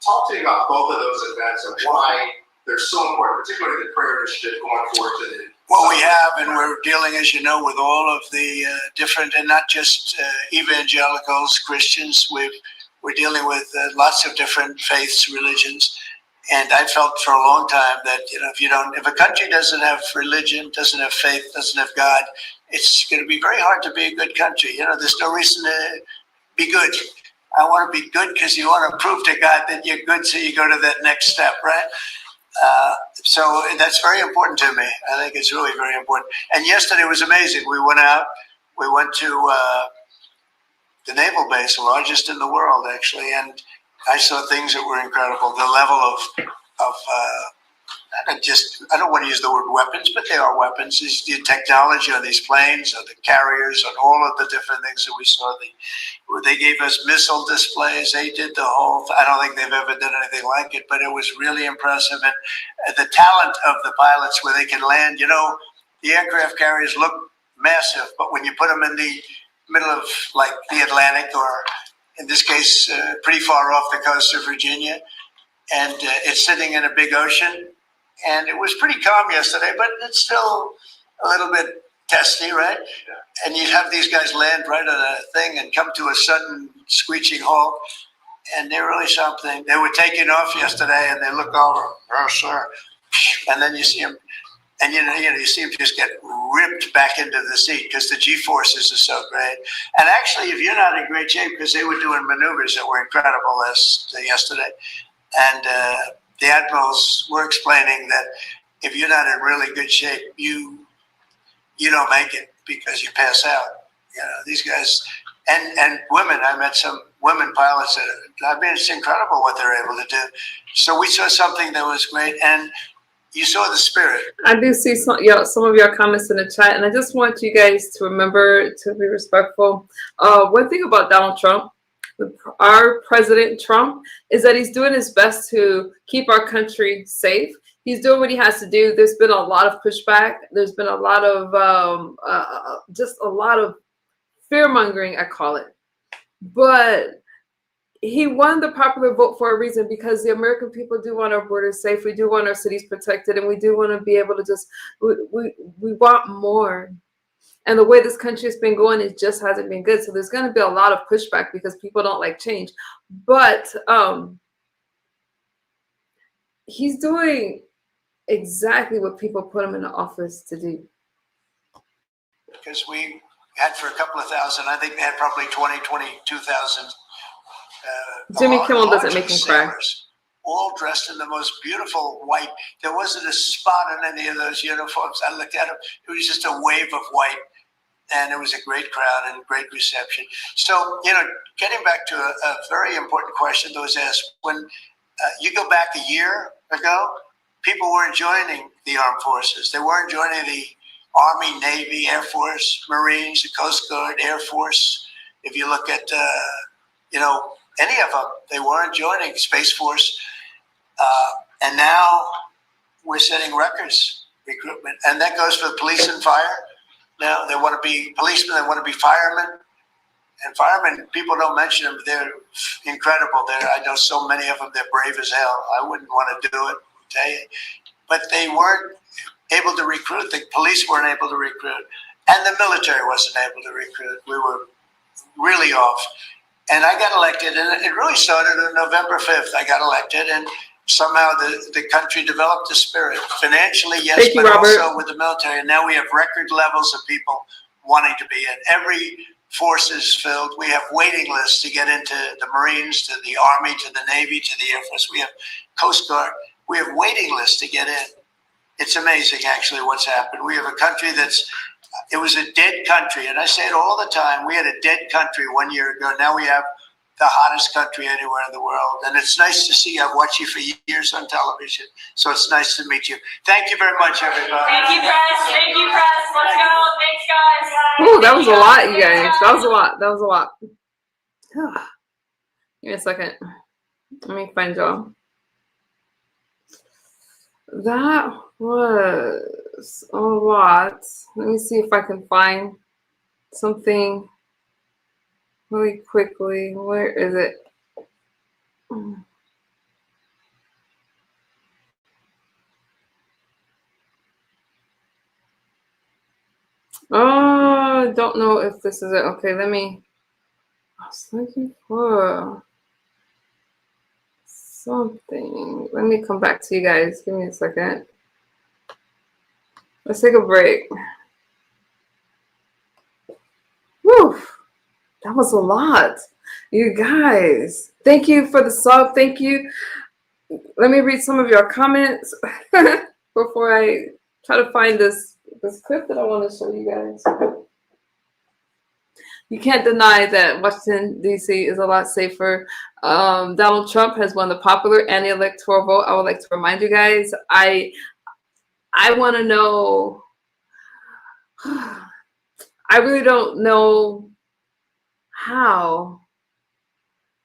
Talk to me about both of those events and why they're so important, particularly the prayer initiative going forward to the. Well, we have, and we're dealing, as you know, with all of the different, and not just evangelicals, Christians. We're dealing with lots of different faiths, religions. And I felt for a long time that, you know, if a country doesn't have religion, doesn't have faith, doesn't have God, it's going to be very hard to be a good country. You know, there's no reason to be good. I want to be good because you want to prove to God that you're good, so you go to that next step, right? So that's very important to me. I think it's really very important. And yesterday was amazing. We went out. We went to the naval base, the largest in the world, actually, and I saw things that were incredible. The level of I don't want to use the word weapons, but they are weapons. It's the technology on these planes, or the carriers, and all of the different things that we saw. They gave us missile displays. They did the whole. I don't think they've ever done anything like it, but it was really impressive. And the talent of the pilots, where they can land. You know, the aircraft carriers look massive, but when you put them in the middle of, like, the Atlantic, or in this case, pretty far off the coast of Virginia, and it's sitting in a big ocean. And it was pretty calm yesterday, but it's still a little bit testy, right? Yeah. And you have these guys land right on a thing and come to a sudden screeching halt, and they're really something. They were taking off yesterday, and they look over, oh, sir. And then you see them And you see him just get ripped back into the seat because the G-forces are so great. And actually, if you're not in great shape, because they were doing maneuvers that were incredible yesterday, and the admirals were explaining that if you're not in really good shape, you don't make it because you pass out. These guys and women. I met some women pilots that, it's incredible what they're able to do. So we saw something that was great, and you saw the spirit. I do see some of your comments in the chat, and I just want you guys to remember to be respectful. One thing about Donald Trump, our President Trump, is that he's doing his best to keep our country safe. He's doing what he has to do. There's been a lot of pushback. There's been a lot of just a lot of fear mongering, I call it. But he won the popular vote for a reason, because the American people do want our borders safe. We do want our cities protected, and we do want to be able to just, we want more. And the way this country has been going, it just hasn't been good. So there's going to be a lot of pushback because people don't like change. But he's doing exactly what people put him in the office to do. Because we had for a couple of thousand, I think they had probably 22,000. Jimmy Kimmel doesn't make him cry. All dressed in the most beautiful white. There wasn't a spot on any of those uniforms. I looked at them. It was just a wave of white. And it was a great crowd and great reception. So, getting back to a very important question that was asked, when you go back a year ago, people weren't joining the armed forces. They weren't joining the Army, Navy, Air Force, Marines, the Coast Guard, Air Force. If you look at, any of them, they weren't joining Space Force. And now we're setting records recruitment. And that goes for the police and fire. Now they want to be policemen, they want to be firemen. And firemen, people don't mention them, but they're incredible. I know so many of them, they're brave as hell. I wouldn't want to do it, I'll tell you. But they weren't able to recruit. The police weren't able to recruit. And the military wasn't able to recruit. We were really off. And I got elected, and it really started on November 5th. I got elected, and somehow the country developed a spirit. Financially, yes, Thank you, but Robert. also with the military. And now we have record levels of people wanting to be in. Every force is filled. We have waiting lists to get into the Marines, to the Army, to the Navy, to the Air Force. We have Coast Guard. We have waiting lists to get in. It's amazing, actually, what's happened. We have a country it was a dead country. And I say it all the time. We had a dead country 1 year ago. Now we have the hottest country anywhere in the world. And it's nice to see. I've watched you for years on television. So it's nice to meet you. Thank you very much, everybody. Thank you, press. Thank you, press. Let's go. Thanks, guys. Ooh, that was a lot, you guys. That was a lot. That was a lot. Give me a second. Let me find y'all. That was a lot. Let me see if I can find something really quickly. Where is it? Oh, I don't know if this is it. Okay, I was looking for something. Let me come back to you guys. Give me a second. Let's take a break. Whew. That was a lot. You guys. Thank you for the sub. Thank you. Let me read some of your comments before I try to find this clip that I want to show you guys. You can't deny that Washington, D.C. is a lot safer. Donald Trump has won the popular and the electoral vote. I would like to remind you guys, I want to know, I really don't know how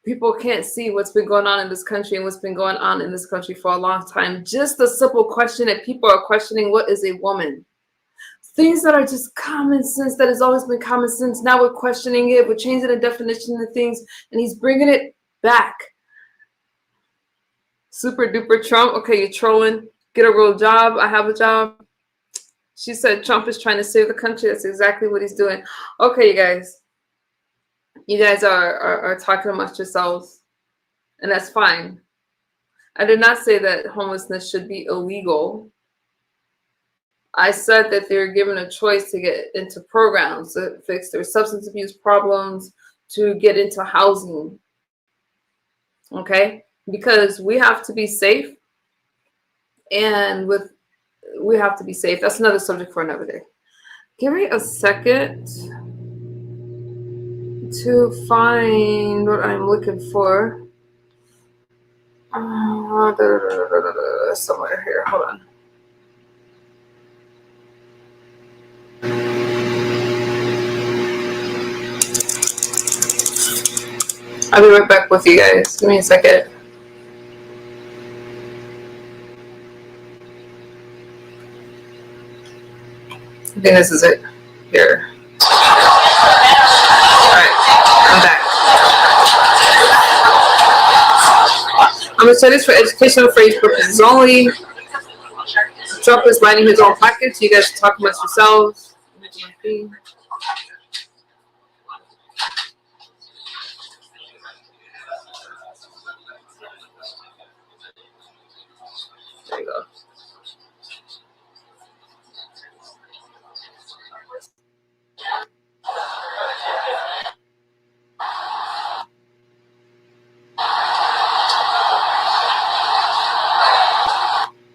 people can't see what's been going on in this country and what's been going on in this country for a long time. Just the simple question that people are questioning, what is a woman? Things that are just common sense, that has always been common sense. Now we're questioning it. We're changing the definition of things, and he's bringing it back. Super duper Trump. Okay, you're trolling. Get a real job. I have a job. She said Trump is trying to save the country. That's exactly what he's doing. Okay, you guys. You guys are talking amongst yourselves, and that's fine. I did not say that homelessness should be illegal. I said that they're given a choice to get into programs to fix their substance abuse problems, to get into housing. Okay? Because we have to be safe, and we have to be safe. That's another subject for another day. Give me a second to find what I'm looking for. Somewhere here. Hold on. I'll be right back with you guys. Give me a second. I think this is it. Here. Alright, I'm back. I'm going to say this for educational phrase purposes only. Trump is lining his own pockets. You guys talk amongst yourselves. There you go.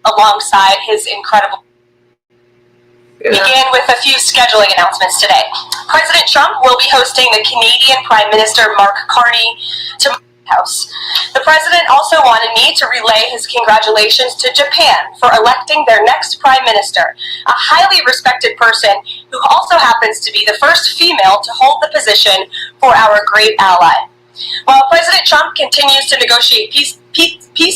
Alongside his incredible. Begin with a few scheduling announcements today. President Trump will be hosting the Canadian Prime Minister Mark Carney to the House. The president also wanted me to relay his congratulations to Japan for electing their next prime minister, a highly respected person who also happens to be the first female to hold the position for our great ally. While President Trump continues to negotiate peace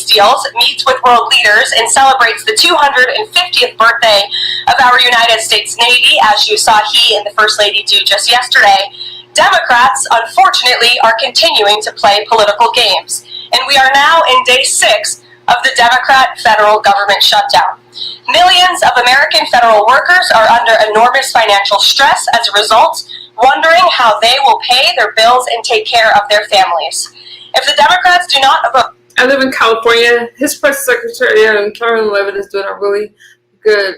deals, meets with world leaders, and celebrates the 250th birthday of our United States Navy, as you saw he and the First Lady do just yesterday, Democrats, unfortunately, are continuing to play political games. And we are now in day 6 of the Democrat federal government shutdown. Millions of American federal workers are under enormous financial stress as a result, wondering how they will pay their bills and take care of their families. If the Democrats do not vote. I live in California. His press secretary, Karen Levin, is doing a really good,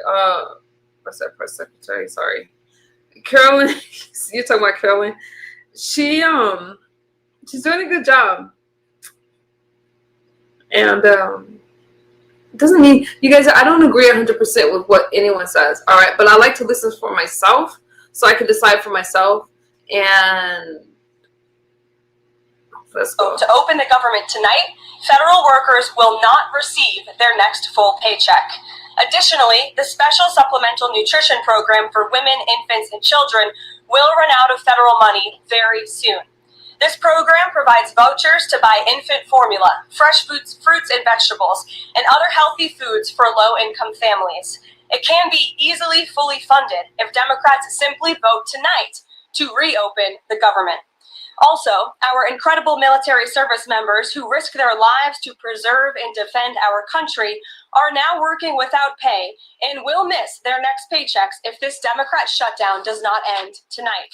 what's that press secretary? Sorry. Carolyn, you're talking about Carolyn. She's doing a good job. And, it doesn't mean, you guys, I don't agree 100% with what anyone says, all right? But I like to listen for myself so I can decide for myself. And let's go. To open the government tonight, federal workers will not receive their next full paycheck. Additionally, the Special Supplemental Nutrition Program for women, infants, and children will run out of federal money very soon. This program provides vouchers to buy infant formula, fresh fruits and vegetables, and other healthy foods for low-income families. It can be easily fully funded if Democrats simply vote tonight to reopen the government. Also, our incredible military service members who risk their lives to preserve and defend our country are now working without pay and will miss their next paychecks if this Democrat shutdown does not end tonight.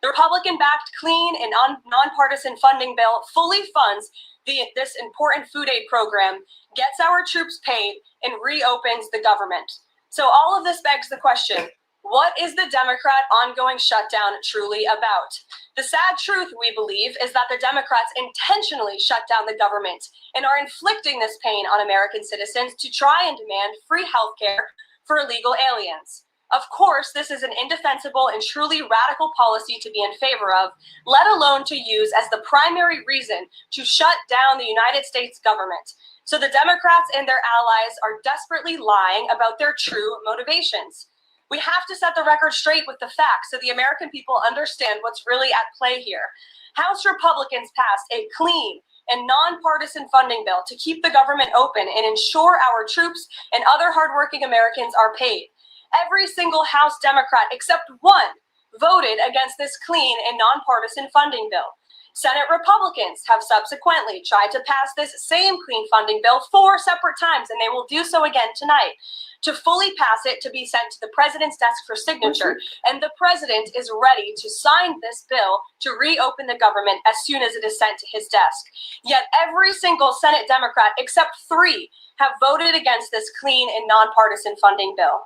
The Republican-backed clean and nonpartisan funding bill fully funds this important food aid program, gets our troops paid, and reopens the government. So all of this begs the question, what is the Democrat ongoing shutdown truly about? The sad truth, we believe, is that the Democrats intentionally shut down the government and are inflicting this pain on American citizens to try and demand free health care for illegal aliens. Of course, this is an indefensible and truly radical policy to be in favor of, let alone to use as the primary reason to shut down the United States government. So the Democrats and their allies are desperately lying about their true motivations. We have to set the record straight with the facts so the American people understand what's really at play here. House Republicans passed a clean and nonpartisan funding bill to keep the government open and ensure our troops and other hardworking Americans are paid. Every single House Democrat except one voted against this clean and nonpartisan funding bill. Senate Republicans have subsequently tried to pass this same clean funding bill 4 separate times, and they will do so again tonight, to fully pass it to be sent to the president's desk for signature. And the president is ready to sign this bill to reopen the government as soon as it is sent to his desk. Yet every single Senate Democrat except 3 have voted against this clean and nonpartisan funding bill.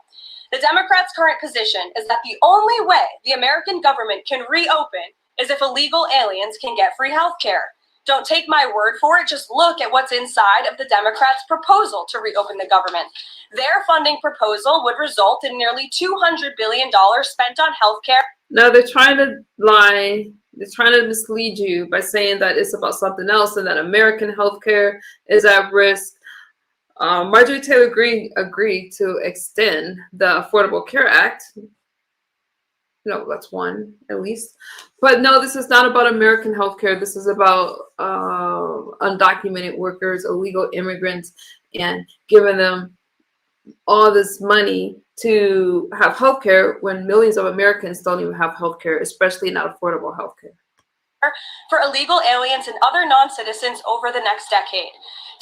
The Democrats' current position is that the only way the American government can reopen is if illegal aliens can get free health care. Don't take my word for it, just look at what's inside of the Democrats' proposal to reopen the government. Their funding proposal would result in nearly $200 billion spent on health care. No, they're trying to lie. They're trying to mislead you by saying that it's about something else and that American healthcare is at risk. Marjorie Taylor Greene agreed to extend the Affordable Care Act. No, that's one at least. But no, this is not about American healthcare. This is about undocumented workers, illegal immigrants, and giving them all this money to have healthcare when millions of Americans don't even have healthcare, especially not affordable healthcare. For illegal aliens and other non-citizens over the next decade.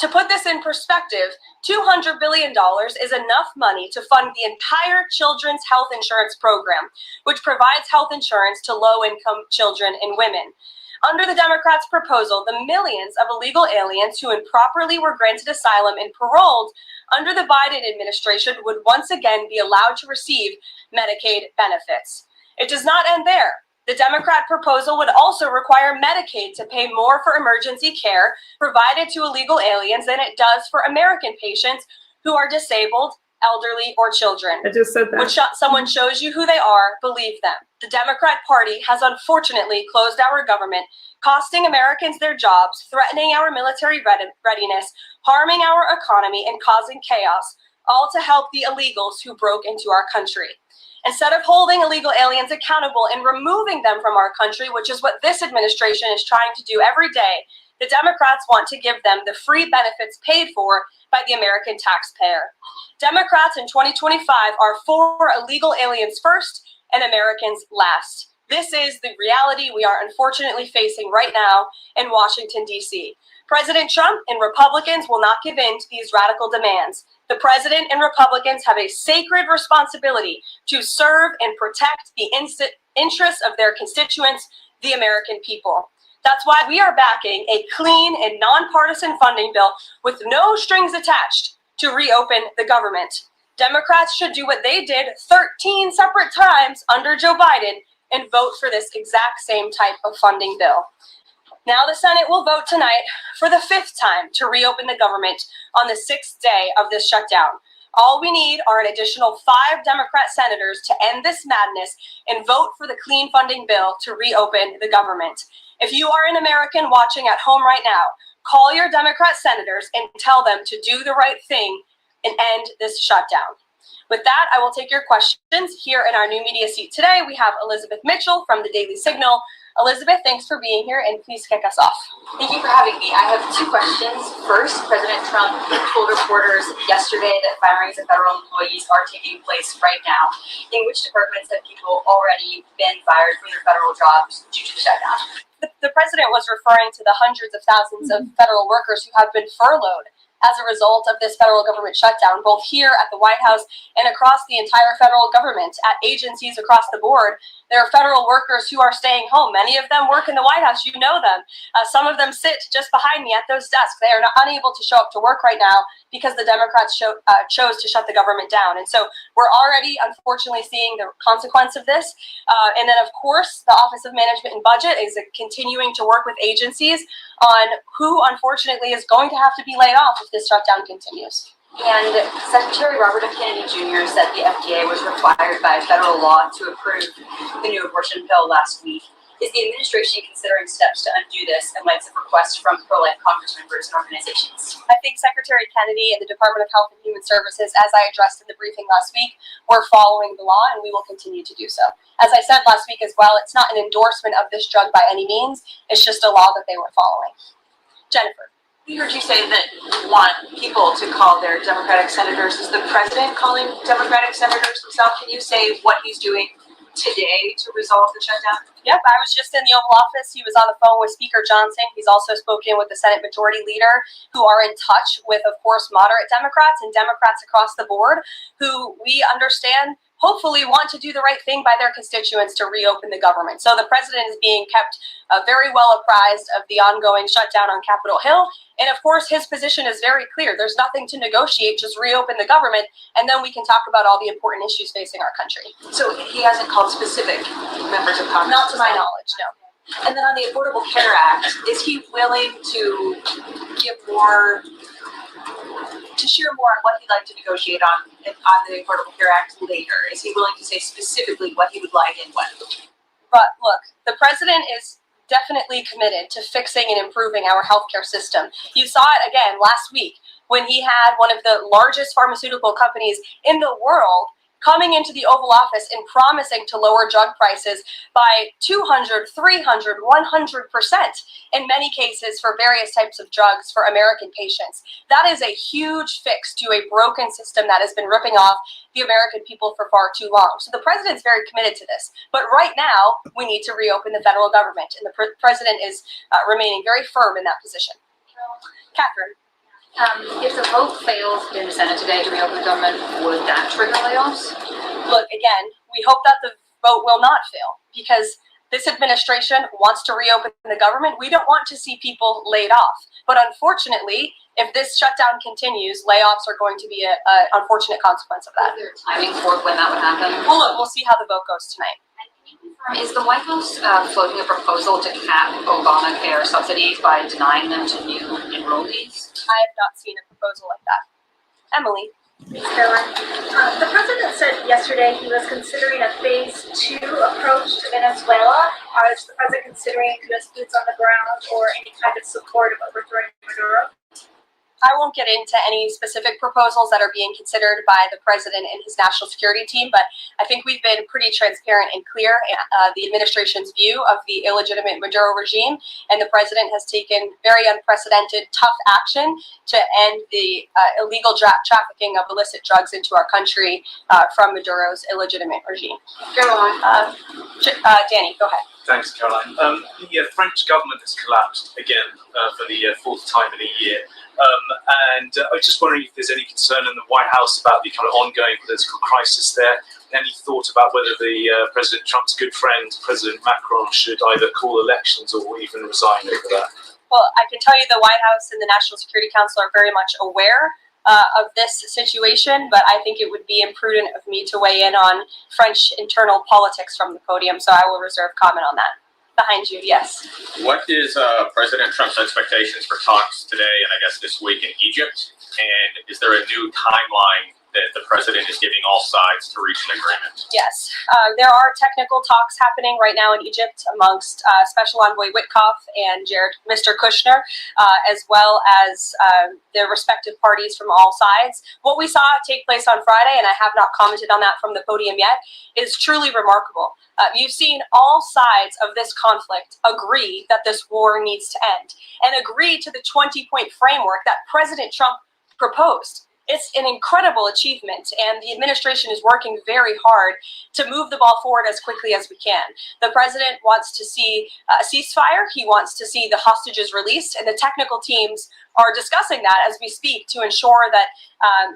To put this in perspective, $200 billion is enough money to fund the entire Children's Health Insurance Program, which provides health insurance to low-income children and women. Under the Democrats' proposal, the millions of illegal aliens who improperly were granted asylum and paroled under the Biden administration would once again be allowed to receive Medicaid benefits. It does not end there. The Democrat proposal would also require Medicaid to pay more for emergency care provided to illegal aliens than it does for American patients who are disabled, elderly, or children. I just said that. When someone shows you who they are, believe them. The Democrat Party has unfortunately closed our government, costing Americans their jobs, threatening our military readiness, harming our economy, and causing chaos, all to help the illegals who broke into our country. Instead of holding illegal aliens accountable and removing them from our country, which is what this administration is trying to do every day, the Democrats want to give them the free benefits paid for by the American taxpayer. Democrats in 2025 are for illegal aliens first and Americans last. This is the reality we are unfortunately facing right now in Washington, D.C. President Trump and Republicans will not give in to these radical demands. The president and Republicans have a sacred responsibility to serve and protect the interests of their constituents, the American people. That's why we are backing a clean and nonpartisan funding bill with no strings attached to reopen the government. Democrats should do what they did 13 separate times under Joe Biden and vote for this exact same type of funding bill. Now the Senate will vote tonight for the 5th time to reopen the government on the 6th day of this shutdown. All we need are an additional 5 Democrat senators to end this madness and vote for the clean funding bill to reopen the government. If you are an American watching at home right now, call your Democrat senators and tell them to do the right thing and end this shutdown. With that, I will take your questions. Here in our new media seat today, we have Elizabeth Mitchell from the Daily Signal. Elizabeth, thanks for being here, and please kick us off. Thank you for having me. I have 2 questions. First, President Trump told reporters yesterday that firings of federal employees are taking place right now. In which departments have people already been fired from their federal jobs due to the shutdown? The president was referring to the hundreds of thousands of federal workers who have been furloughed as a result of this federal government shutdown, both here at the White House and across the entire federal government, at agencies across the board. There are federal workers who are staying home. Many of them work in the White House. You know them. Some of them sit just behind me at those desks. They are not unable to show up to work right now because the Democrats chose to shut the government down. And so we're already, unfortunately, seeing the consequence of this. And then, of course, the Office of Management and Budget is continuing to work with agencies on who, unfortunately, is going to have to be laid off if this shutdown continues. And Secretary Robert F. Kennedy Jr. said the FDA was required by federal law to approve the new abortion pill last week. Is the administration considering steps to undo this in light of requests from pro-life Congress members and organizations? I think Secretary Kennedy and the Department of Health and Human Services, as I addressed in the briefing last week, were following the law, and we will continue to do so. As I said last week as well, it's not an endorsement of this drug by any means. It's just a law that they were following. Jennifer. We heard you say that you want people to call their Democratic senators. Is the president calling Democratic senators himself? Can you say what he's doing today to resolve the shutdown? Yep, I was just in the Oval Office. He was on the phone with Speaker Johnson. He's also spoken with the Senate Majority Leader, who are in touch with, of course, moderate Democrats and Democrats across the board, who we understand hopefully want to do the right thing by their constituents to reopen the government. So the president is being kept very well apprised of the ongoing shutdown on Capitol Hill. And of course, his position is very clear. There's nothing to negotiate, just reopen the government, and then we can talk about all the important issues facing our country. So he hasn't called specific members of Congress? Not to my knowledge, no. And then on the Affordable Care Act, is he willing to give more, to share more on what he'd like to negotiate on the Affordable Care Act later? Is he willing to say specifically what he would like and when? But look, the president is definitely committed to fixing and improving our healthcare system. You saw it again last week when he had one of the largest pharmaceutical companies in the world coming into the Oval Office and promising to lower drug prices by 200, 300, 100% in many cases for various types of drugs for American patients. That is a huge fix to a broken system that has been ripping off the American people for far too long. So the president's very committed to this. But right now, we need to reopen the federal government, and the president is remaining very firm in that position. Catherine. If the vote fails in the Senate today to reopen the government, would that trigger layoffs? Look, again, we hope that the vote will not fail because this administration wants to reopen the government. We don't want to see people laid off. But unfortunately, if this shutdown continues, layoffs are going to be an unfortunate consequence of that. Is there timing for when that would happen? Well, look, we'll see how the vote goes tonight. Is the White House floating a proposal to cap Obamacare subsidies by denying them to new enrollees? I have not seen a proposal like that. Emily. Caroline, the president said yesterday he was considering a phase 2 approach to Venezuela. Is the president considering U.S. boots on the ground or any kind of support of overthrowing Maduro? I won't get into any specific proposals that are being considered by the president and his national security team, but I think we've been pretty transparent and clear the administration's view of the illegitimate Maduro regime, and the president has taken very unprecedented, tough action to end the illegal trafficking of illicit drugs into our country from Maduro's illegitimate regime. Caroline. Danny, go ahead. Thanks, Caroline. The French government has collapsed again for the fourth time in a year. And I was just wondering if there's any concern in the White House about the kind of ongoing political crisis there. Any thought about whether the President Trump's good friend, President Macron, should either call elections or even resign over that? Well, I can tell you the White House and the National Security Council are very much aware of this situation, but I think it would be imprudent of me to weigh in on French internal politics from the podium, so I will reserve comment on that. Behind you, yes. What is President Trump's expectations for talks today and I guess this week in Egypt? And is there a new timeline that the president is giving all sides to reach an agreement? Yes, there are technical talks happening right now in Egypt amongst Special Envoy Witkoff and Mr. Kushner, as well as the respective parties from all sides. What we saw take place on Friday, and I have not commented on that from the podium yet, is truly remarkable. You've seen all sides of this conflict agree that this war needs to end and agree to the 20-point framework that President Trump proposed. It's an incredible achievement, and the administration is working very hard to move the ball forward as quickly as we can. The president wants to see a ceasefire. He wants to see the hostages released, and the technical teams are discussing that as we speak to ensure that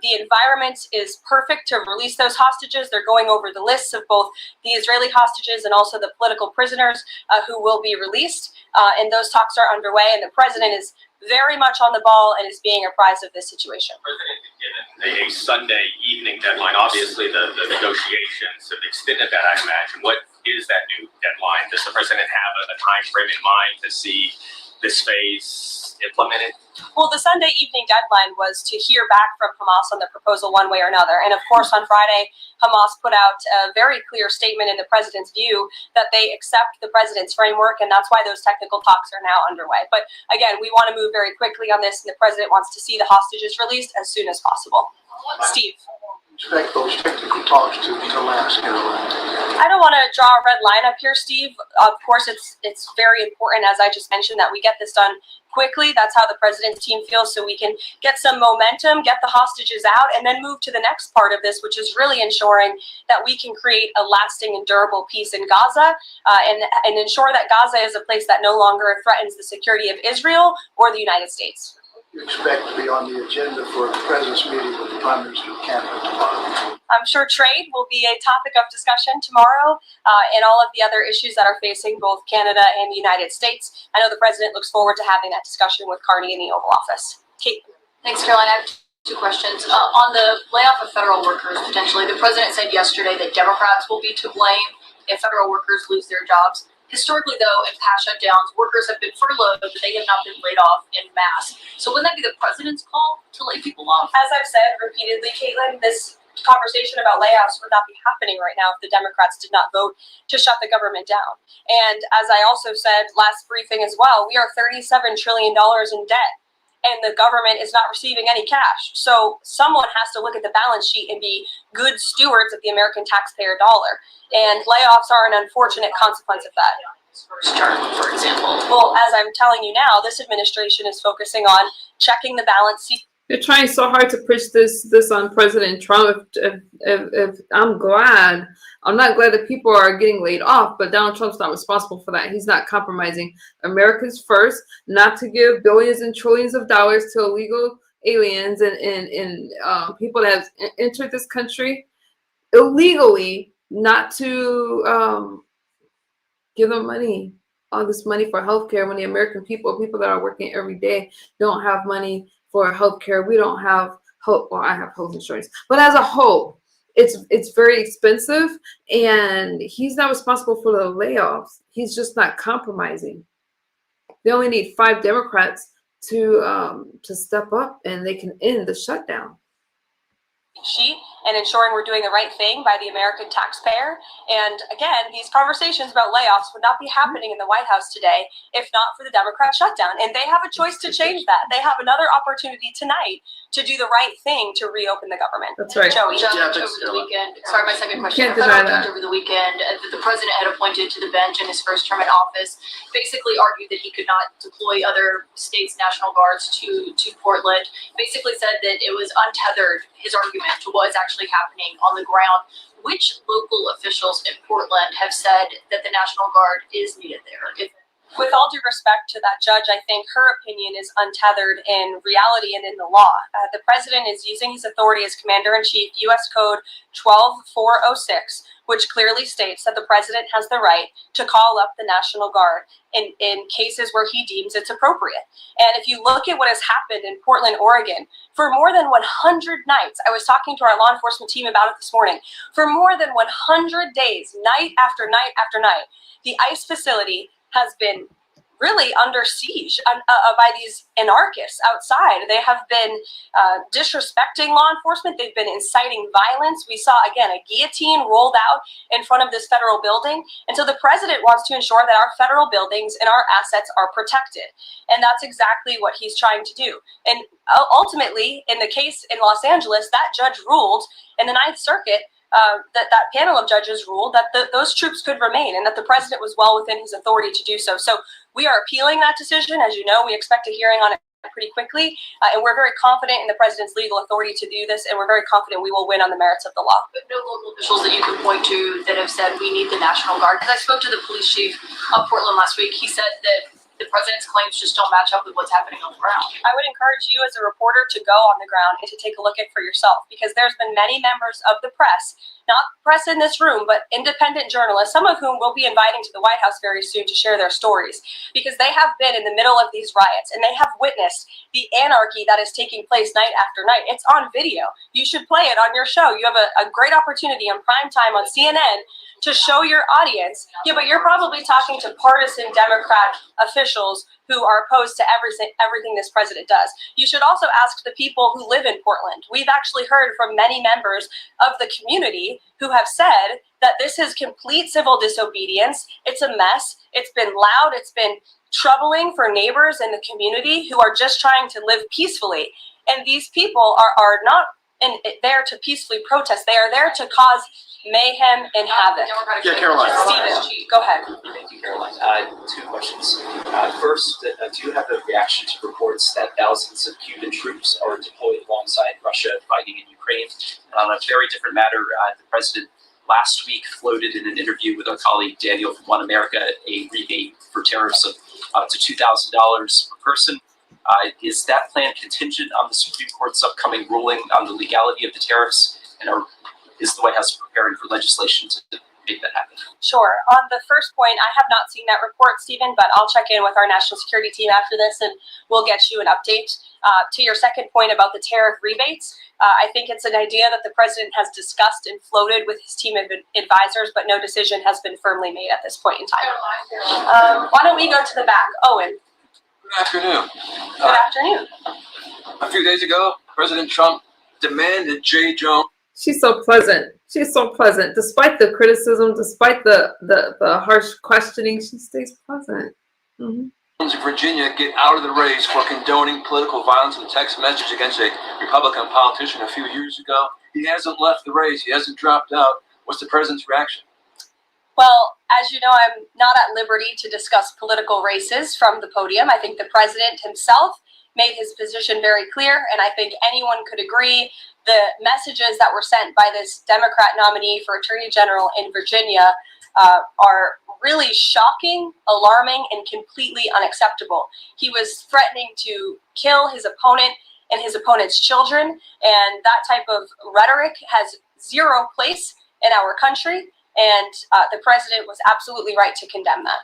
the environment is perfect to release those hostages. They're going over the lists of both the Israeli hostages and also the political prisoners who will be released, and those talks are underway, and the president is very much on the ball and is being apprised of this situation. President given a Sunday evening deadline. Obviously, the negotiations have extended that, I imagine. What is that new deadline? Does the president have a time frame in mind to see this phase implemented? Well, the Sunday evening deadline was to hear back from Hamas on the proposal one way or another. And of course, on Friday, Hamas put out a very clear statement in the president's view that they accept the president's framework, and that's why those technical talks are now underway. But again, we want to move very quickly on this, and the president wants to see the hostages released as soon as possible. Steve. Expect those technical talks to last, Caroline? I don't want to draw a red line up here, Steve. Of course, it's very important, as I just mentioned, that we get this done quickly. That's how the president's team feels, so we can get some momentum, get the hostages out, and then move to the next part of this, which is really ensuring that we can create a lasting and durable peace in Gaza and ensure that Gaza is a place that no longer threatens the security of Israel or the United States. you expect to be on the agenda for the President's meeting with the Prime Minister of Canada tomorrow? I'm sure trade will be a topic of discussion tomorrow, and all of the other issues that are facing both Canada and the United States. I know the president looks forward to having that discussion with Carney in the Oval Office. Kate. Thanks, Caroline. I have two questions. On the layoff of federal workers, potentially, the president said yesterday that Democrats will be to blame if federal workers lose their jobs. Historically, though, in past shutdowns, workers have been furloughed, but they have not been laid off en masse. So wouldn't that be the president's call to lay people off? As I've said repeatedly, Caitlin, this conversation about layoffs would not be happening right now if the Democrats did not vote to shut the government down. And as I also said last briefing as well, we are $37 trillion in debt, and the government is not receiving any cash. So someone has to look at the balance sheet and be good stewards of the American taxpayer dollar. And layoffs are an unfortunate consequence of that. First chart, for example. Well, as I'm telling you now, this administration is focusing on checking the balance sheet. They're trying so hard to push this on President Trump. If I'm not glad that people are getting laid off, but Donald Trump's not responsible for that. He's not compromising America's first, not to give billions and trillions of dollars to illegal aliens and people that have entered this country illegally, not to give them money, all this money for healthcare when the American people that are working every day, don't have money for healthcare. We don't have health. Well, I have health insurance, but as a whole, it's very expensive, and he's not responsible for the layoffs. He's just not compromising. They only need 5 Democrats to step up, and they can end the shutdown. Sheet and ensuring we're doing the right thing by the American taxpayer. And again, these conversations about layoffs would not be happening in the White House today if not for the Democrat shutdown. And they have a choice to change that. They have another opportunity tonight to do the right thing to reopen the government. That's right. Joey. Judge over the weekend. Sorry, my second question. Can't A deny federal that. judge over the weekend that the president had appointed to the bench in his first term in office basically argued that he could not deploy other states' National Guards to Portland. Basically said that it was untethered, his argument, to what's actually happening on the ground. Which local officials in Portland have said that the National Guard is needed there? With all due respect to that judge, I think her opinion is untethered in reality and in the law. The president is using his authority as commander-in-chief, U.S. Code 12406, which clearly states that the president has the right to call up the National Guard in cases where he deems it's appropriate. And if you look at what has happened in Portland, Oregon, for more than 100 nights, I was talking to our law enforcement team about it this morning, for more than 100 days, night after night after night, the ICE facility has been really under siege by these anarchists outside. They have been disrespecting law enforcement. They've been inciting violence. We saw, again, a guillotine rolled out in front of this federal building. And so the president wants to ensure that our federal buildings and our assets are protected. And that's exactly what he's trying to do. And ultimately, in the case in Los Angeles, that judge ruled in the Ninth Circuit that panel of judges ruled that those troops could remain and that the president was well within his authority to do so. So we are appealing that decision. As you know, we expect a hearing on it pretty quickly, and we're very confident in the president's legal authority to do this, and we're very confident we will win on the merits of the law. But no local officials that you can point to that have said we need the National Guard. Because I spoke to the police chief of Portland last week. He said that the president's claims just don't match up with what's happening on the ground. I would encourage you as a reporter to go on the ground and to take a look at it for yourself, because there's been many members of the press, not press in this room, but independent journalists, some of whom we'll be inviting to the White House very soon to share their stories, because they have been in the middle of these riots and they have witnessed the anarchy that is taking place night after night. It's on video. You should play it on your show. You have a great opportunity on prime time on CNN to show your audience. Yeah, but you're probably talking to partisan Democrat officials who are opposed to everything this president does. You should also ask the people who live in Portland. We've actually heard from many members of the community who have said that this is complete civil disobedience. It's a mess. It's been loud. It's been troubling for neighbors in the community who are just trying to live peacefully. And these people are not there to peacefully protest. They are there to cause mayhem and havoc. Yeah, Caroline. Stephen, go ahead. Thank you, Caroline. 2 questions. First, do you have a reaction to reports that thousands of Cuban troops are deployed alongside Russia fighting in Ukraine? On a very different matter, the president last week floated in an interview with our colleague Daniel from One America a rebate for tariffs of up to $2,000 per person. Is that plan contingent on the Supreme Court's upcoming ruling on the legality of the tariffs? And is the White House preparing for legislation to make that happen? Sure. On the first point, I have not seen that report, Stephen, but I'll check in with our national security team after this and we'll get you an update. To your second point about the tariff rebates, I think it's an idea that the president has discussed and floated with his team of advisors, but no decision has been firmly made at this point in time. Why don't we go to the back? Owen. Good afternoon. Good afternoon. A few days ago, President Trump demanded J. Jones. She's so pleasant. She's so pleasant. Despite the criticism, despite the harsh questioning, she stays pleasant. Mm-hmm. Of Virginia get out of the race for condoning political violence in a text message against a Republican politician a few years ago. He hasn't left the race. He hasn't dropped out. What's the president's reaction? Well, as you know, I'm not at liberty to discuss political races from the podium. I think the president himself made his position very clear, and I think anyone could agree the messages that were sent by this Democrat nominee for Attorney General in Virginia are really shocking, alarming, and completely unacceptable. He was threatening to kill his opponent and his opponent's children, and that type of rhetoric has zero place in our country, and the president was absolutely right to condemn that.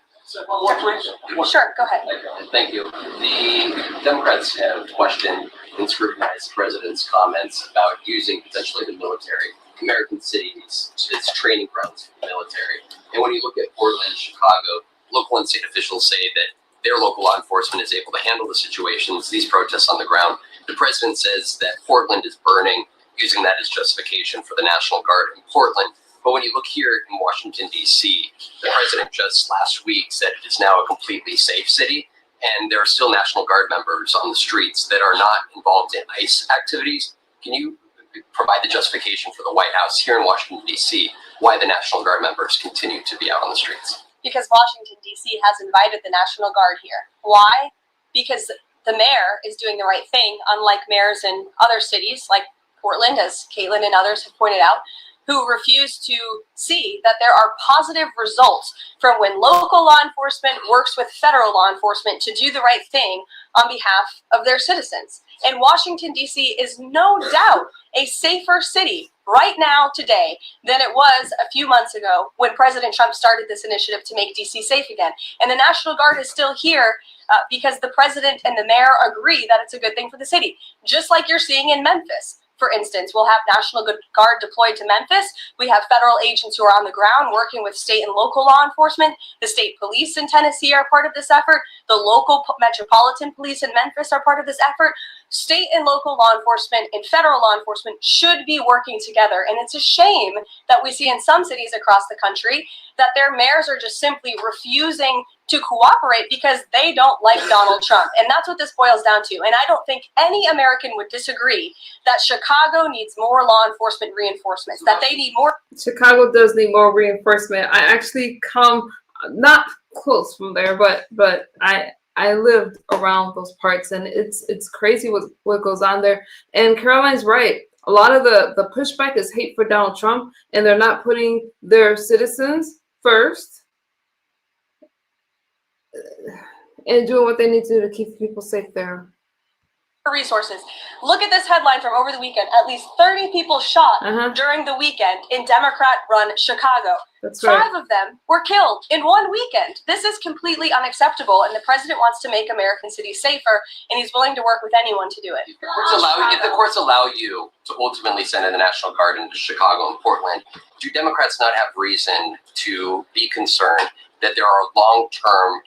Sure, go ahead. Thank you. The Democrats have questioned and scrutinized the president's comments about using potentially the military, American cities, as training grounds for the military. And when you look at Portland, Chicago, local and state officials say that their local law enforcement is able to handle the situations, these protests on the ground. The president says that Portland is burning, using that as justification for the National Guard in Portland. But when you look here in Washington, D.C., the president just last week said it is now a completely safe city, and there are still National Guard members on the streets that are not involved in ICE activities. Can you provide the justification for the White House here in Washington, D.C., why the National Guard members continue to be out on the streets? Because Washington, D.C. has invited the National Guard here. Why? Because the mayor is doing the right thing, unlike mayors in other cities like Portland, as Caitlin and others have pointed out, who refuse to see that there are positive results from when local law enforcement works with federal law enforcement to do the right thing on behalf of their citizens. And Washington, D.C. is no doubt a safer city right now today than it was a few months ago when President Trump started this initiative to make D.C. safe again. And the National Guard is still here because the president and the mayor agree that it's a good thing for the city, just like you're seeing in Memphis. For instance, we'll have National Guard deployed to Memphis. We have federal agents who are on the ground working with state and local law enforcement. The state police in Tennessee are part of this effort. The local metropolitan police in Memphis are part of this effort. State and local law enforcement and federal law enforcement should be working together. And it's a shame that we see in some cities across the country that their mayors are just simply refusing to cooperate because they don't like Donald Trump. And that's what this boils down to. And I don't think any American would disagree that Chicago needs more law enforcement reinforcements, that they need more. Chicago does need more reinforcement. I actually come not close from there, but I lived around those parts, and it's crazy what goes on there. And Caroline's right. A lot of the pushback is hate for Donald Trump, and they're not putting their citizens first and doing what they need to do to keep people safe there. Resources. Look at this headline from over the weekend. At least 30 people shot during the weekend in Democrat-run Chicago. That's right. 5 of them were killed in one weekend. This is completely unacceptable, and the president wants to make American cities safer, and he's willing to work with anyone to do it. If the courts allow you to ultimately send in the National Guard into Chicago and Portland, do Democrats not have reason to be concerned that there are long-term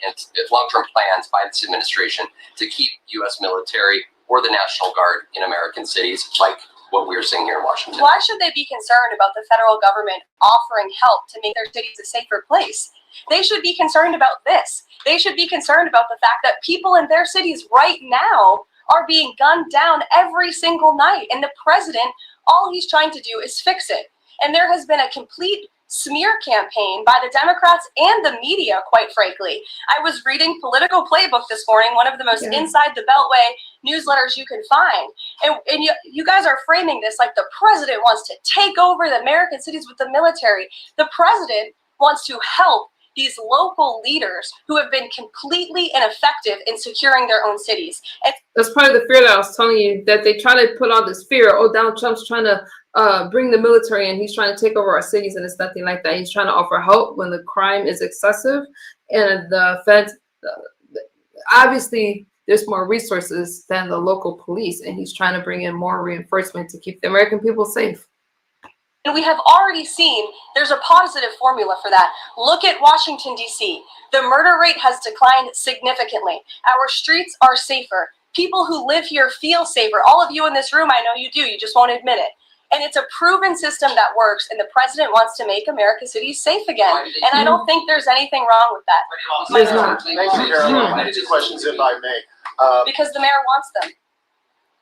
plans by this administration to keep U.S. military or the National Guard in American cities, like what we're seeing here in Washington? Why should they be concerned about the federal government offering help to make their cities a safer place? They should be concerned about this. They should be concerned about the fact that people in their cities right now are being gunned down every single night. And the president, all he's trying to do is fix it. And there has been a complete smear campaign by the Democrats and the media, quite frankly. I was reading Political Playbook this morning, one of the most inside the Beltway newsletters you can find. And you guys are framing this like the president wants to take over the American cities with the military. The president wants to help these local leaders who have been completely ineffective in securing their own cities. That's part of the fear that I was telling you, that they try to put all this fear. Oh, Donald Trump's trying to bring the military in. He's trying to take over our cities, and it's nothing like that. He's trying to offer help when the crime is excessive, and the feds, obviously, there's more resources than the local police, and he's trying to bring in more reinforcement to keep the American people safe. And we have already seen there's a positive formula for that. Look at Washington, D.C. The murder rate has declined significantly. Our streets are safer. People who live here feel safer. All of you in this room, I know you do. You just won't admit it. And it's a proven system that works, and the president wants to make America's cities safe again. And I don't think there's anything wrong with that. There's not. Thank you, Caroline. Two questions, if I may. Because the mayor wants them.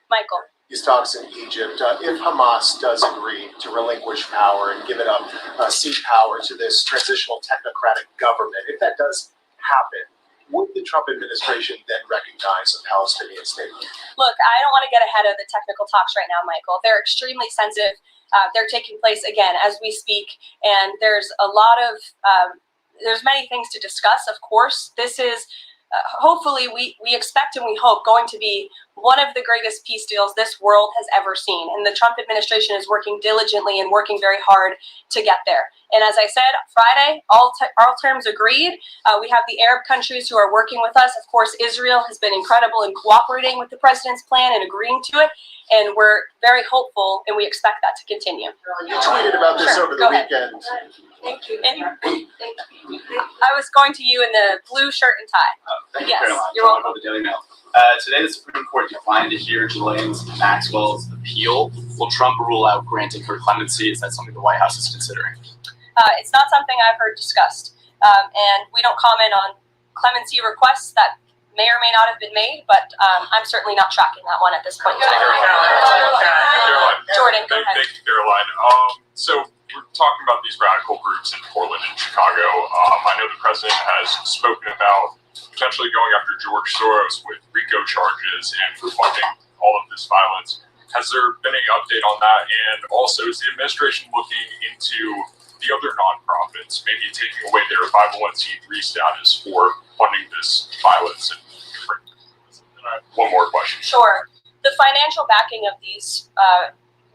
Michael. These talks in Egypt, if Hamas does agree to relinquish power and give it up, cede power to this transitional technocratic government, if that does happen, would the Trump administration then recognize a Palestinian state? Look, I don't want to get ahead of the technical talks right now, Michael. They're extremely sensitive. They're taking place, again, as we speak, and there's a lot of, there's many things to discuss, of course. This is hopefully we expect and we hope going to be one of the greatest peace deals this world has ever seen. And the Trump administration is working diligently and working very hard to get there. And as I said, Friday, all terms agreed. We have the Arab countries who are working with us. Of course, Israel has been incredible in cooperating with the president's plan and agreeing to it. And we're very hopeful, and we expect that to continue. You tweeted about this over the weekend. Thank you. And I was going to you in the blue shirt and tie. Thank you, Yes, Caroline. you're welcome. The Daily Mail. Today, the Supreme Court declined to hear Ghislaine Maxwell's appeal. Will Trump rule out granting her clemency? Is that something the White House is considering? It's not something I've heard discussed. And we don't comment on clemency requests that may or may not have been made, but I'm certainly not tracking that one at this point in time. Caroline. Jordan, go ahead. Thank you, Caroline. So we're talking about these radical groups in Portland and Chicago. I know the president has spoken about potentially going after George Soros with RICO charges and for funding all of this violence. Has there been any update on that? And also, is the administration looking into the other nonprofits, maybe taking away their 501c3 status for funding this violence? And I have one more question. Sure. The financial backing of these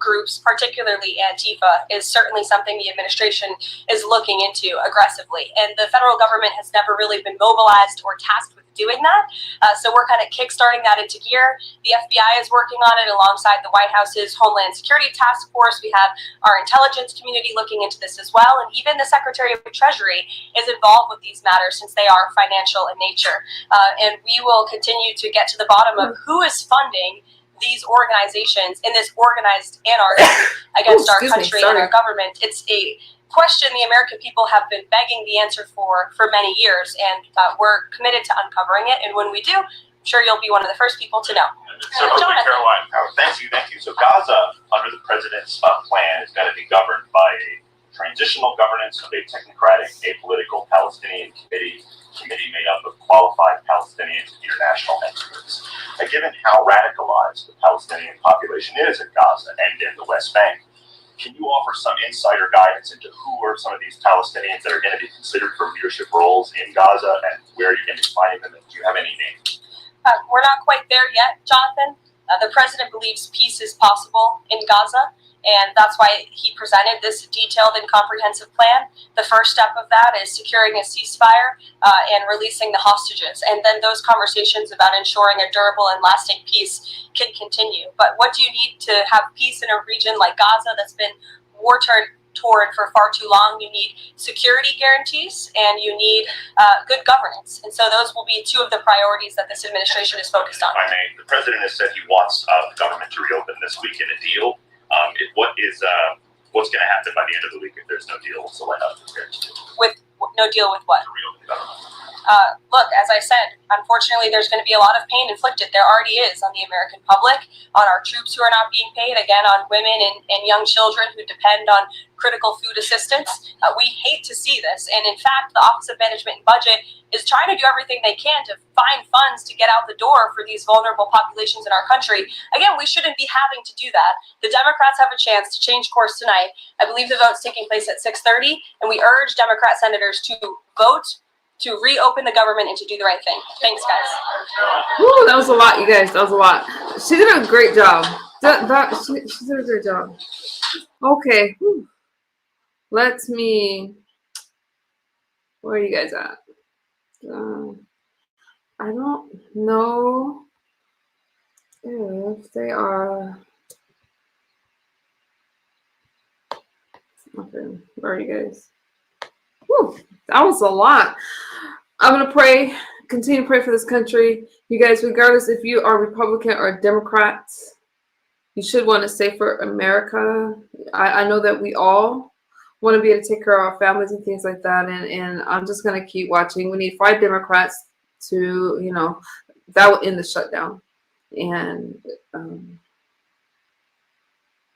groups, particularly Antifa, is certainly something the administration is looking into aggressively. And the federal government has never really been mobilized or tasked with doing that. So we're kind of kickstarting that into gear. The FBI is working on it alongside the White House's Homeland Security Task Force. We have our intelligence community looking into this as well. And even the Secretary of the Treasury is involved with these matters since they are financial in nature. And we will continue to get to the bottom of who is funding these organizations in this organized anarchy against our country and our government. It's a question the American people have been begging the answer for many years, and we're committed to uncovering it. And when we do, I'm sure you'll be one of the first people to know. So, Caroline. Thank you. So Gaza, under the president's plan, is going to be governed by a transitional governance of a technocratic, apolitical Palestinian committee made up of qualified Palestinians and international experts. Now, given how radicalized the Palestinian population is in Gaza and in the West Bank, can you offer some insight or guidance into who are some of these Palestinians that are going to be considered for leadership roles in Gaza, and where are you going to be finding them? Do you have any names? We're not quite there yet, Jonathan. The president believes peace is possible in Gaza, and that's why he presented this detailed and comprehensive plan. The first step of that is securing a ceasefire and releasing the hostages. And then those conversations about ensuring a durable and lasting peace can continue. But what do you need to have peace in a region like Gaza that's been war-torn for far too long? You need security guarantees and you need good governance. And so those will be two of the priorities that this administration is focused on. The president has said he wants the government to reopen this week in a deal. What's going to happen by the end of the week if there's no deal? So what else is there to do? With no deal with what? To reopen the government. Look, as I said, unfortunately, there's going to be a lot of pain inflicted. There already is on the American public, on our troops who are not being paid, again, on women and young children who depend on critical food assistance. We hate to see this. And in fact, the Office of Management and Budget is trying to do everything they can to find funds to get out the door for these vulnerable populations in our country. Again, we shouldn't be having to do that. The Democrats have a chance to change course tonight. I believe the vote's taking place at 6:30, and we urge Democrat senators to vote to reopen the government and to do the right thing. Thanks, guys. Woo, that was a lot, you guys. That was a lot. She did a great job. She did a great job. Okay. Whew. Let me. Where are you guys at? I don't know if they are. Okay. Where are you guys? Whew, that was a lot. I'm going to pray, continue to pray for this country. You guys, regardless if you are Republican or Democrat, you should want to stay for America. I know that we all want to be able to take care of our families and things like that. And I'm just going to keep watching. We need 5 Democrats to, that will end the shutdown. And,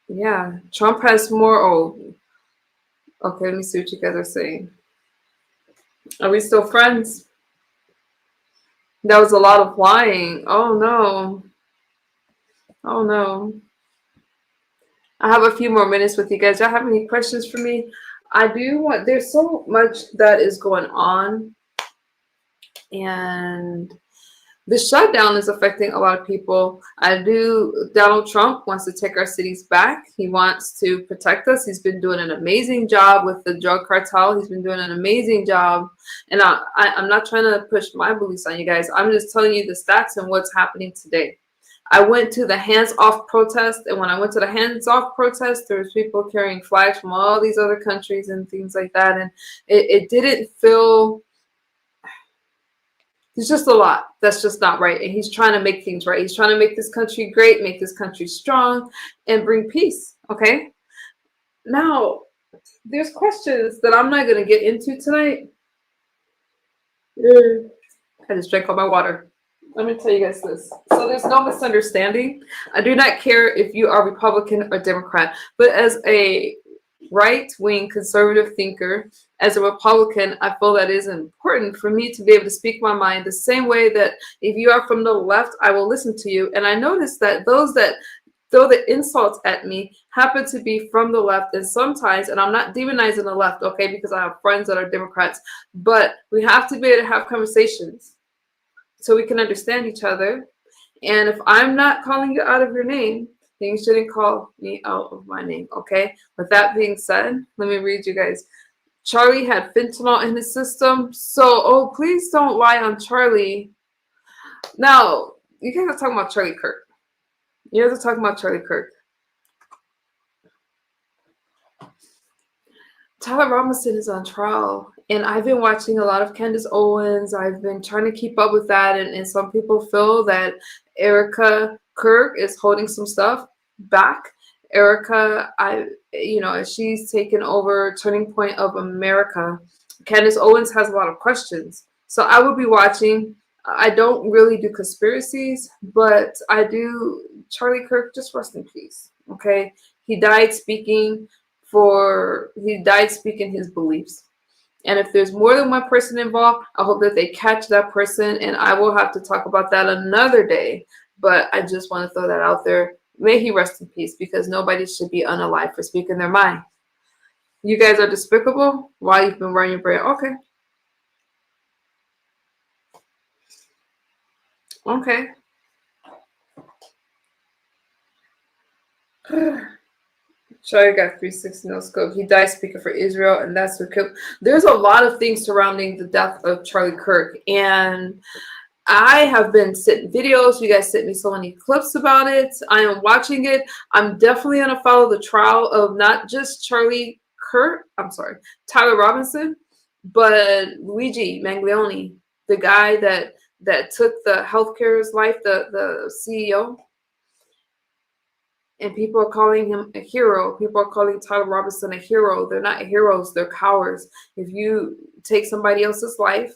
yeah, Trump has more. Oh, okay, let me see what you guys are saying. Are we still friends? That was a lot of lying. Oh no. Oh no. I have a few more minutes with you guys. Do you have any questions for me? I do want, there's so much that is going on. And the shutdown is affecting a lot of people. Donald Trump wants to take our cities back. He wants to protect us. He's been doing an amazing job with the drug cartel. He's been doing an amazing job. And I'm not trying to push my beliefs on you guys. I'm just telling you the stats and what's happening today. I went to the hands-off protest, and when I went to the hands-off protest, there was people carrying flags from all these other countries and things like that. And it didn't feel... There's just a lot that's just not right. And he's trying to make things right. He's trying to make this country great, make this country strong, and bring peace. Okay? Now, there's questions that I'm not going to get into tonight. I just drank all my water. Let me tell you guys this. So there's no misunderstanding. I do not care if you are Republican or Democrat, but as a right-wing conservative thinker, as a Republican, I feel that it is important for me to be able to speak my mind the same way that if you are from the left, I will listen to you. And I noticed that those that throw the insults at me happen to be from the left, and sometimes, and I'm not demonizing the left, okay, because I have friends that are Democrats, but we have to be able to have conversations so we can understand each other. And if I'm not calling you out of your name, then you shouldn't call me out of my name, okay? With that being said, let me read you guys. Charlie had fentanyl in his system, so, please don't lie on Charlie. Now, you guys are talking about Charlie Kirk. You guys are talking about Charlie Kirk. Tyler Robinson is on trial, and I've been watching a lot of Candace Owens. I've been trying to keep up with that, and some people feel that Erica Kirk is holding some stuff back. Erica, she's taken over Turning Point of America. Candace Owens has a lot of questions. So I will be watching. I don't really do conspiracies, but I do. Charlie Kirk, just rest in peace, okay? He died speaking his beliefs. And if there's more than one person involved, I hope that they catch that person, and I will have to talk about that another day. But I just want to throw that out there. May he rest in peace, because nobody should be unalive for speaking their mind. You guys are despicable while you've been wearing your brain. Okay. Okay. Charlie got 360 no scope. He died speaking for Israel, and that's what killed. There's a lot of things surrounding the death of Charlie Kirk, and I have been sent videos. You guys sent me so many clips about it. I am watching it. I'm definitely going to follow the trial of not just Tyler Robinson, but Luigi Mangione, the guy that took the healthcare's life, the CEO. And people are calling him a hero. People are calling Tyler Robinson a hero. They're not heroes. They're cowards. If you take somebody else's life,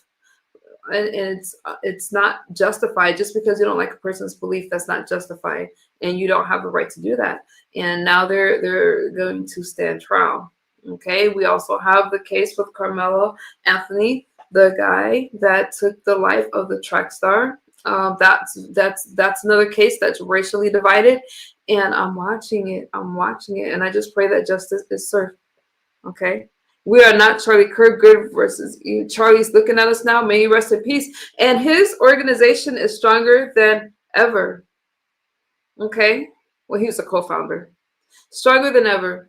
and it's not justified. Just because you don't like a person's belief, that's not justified, and you don't have the right to do that. And now they're going to stand trial. Okay, we also have the case with Carmelo Anthony, the guy that took the life of the track star. That's another case that's racially divided, and I'm watching it, and I just pray that justice is served. Okay, we are not Charlie Kirk good versus you. Charlie's looking at us now. May he rest in peace. And his organization is stronger than ever. Okay, well, he was a co-founder, stronger than ever.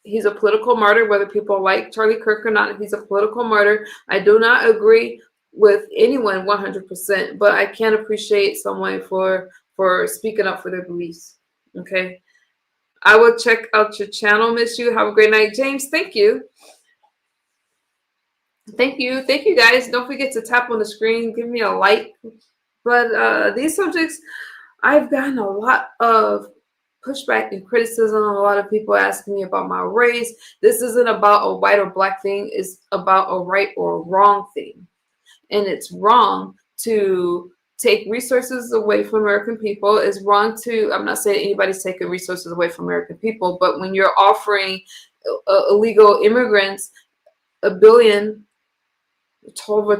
He's a political martyr, whether people like Charlie Kirk or not. He's a political martyr. I do not agree with anyone 100%, but I can appreciate someone for speaking up for their beliefs. Okay, I will check out your channel, Miss You. Have a great night, James. Thank you. Thank you, guys. Don't forget to tap on the screen, give me a like. But these subjects, I've gotten a lot of pushback and criticism. A lot of people asking me about my race. This isn't about a white or black thing. It's about a right or a wrong thing. And it's wrong to take resources away from American people. It's wrong to, I'm not saying anybody's taking resources away from American people, but when you're offering illegal immigrants $1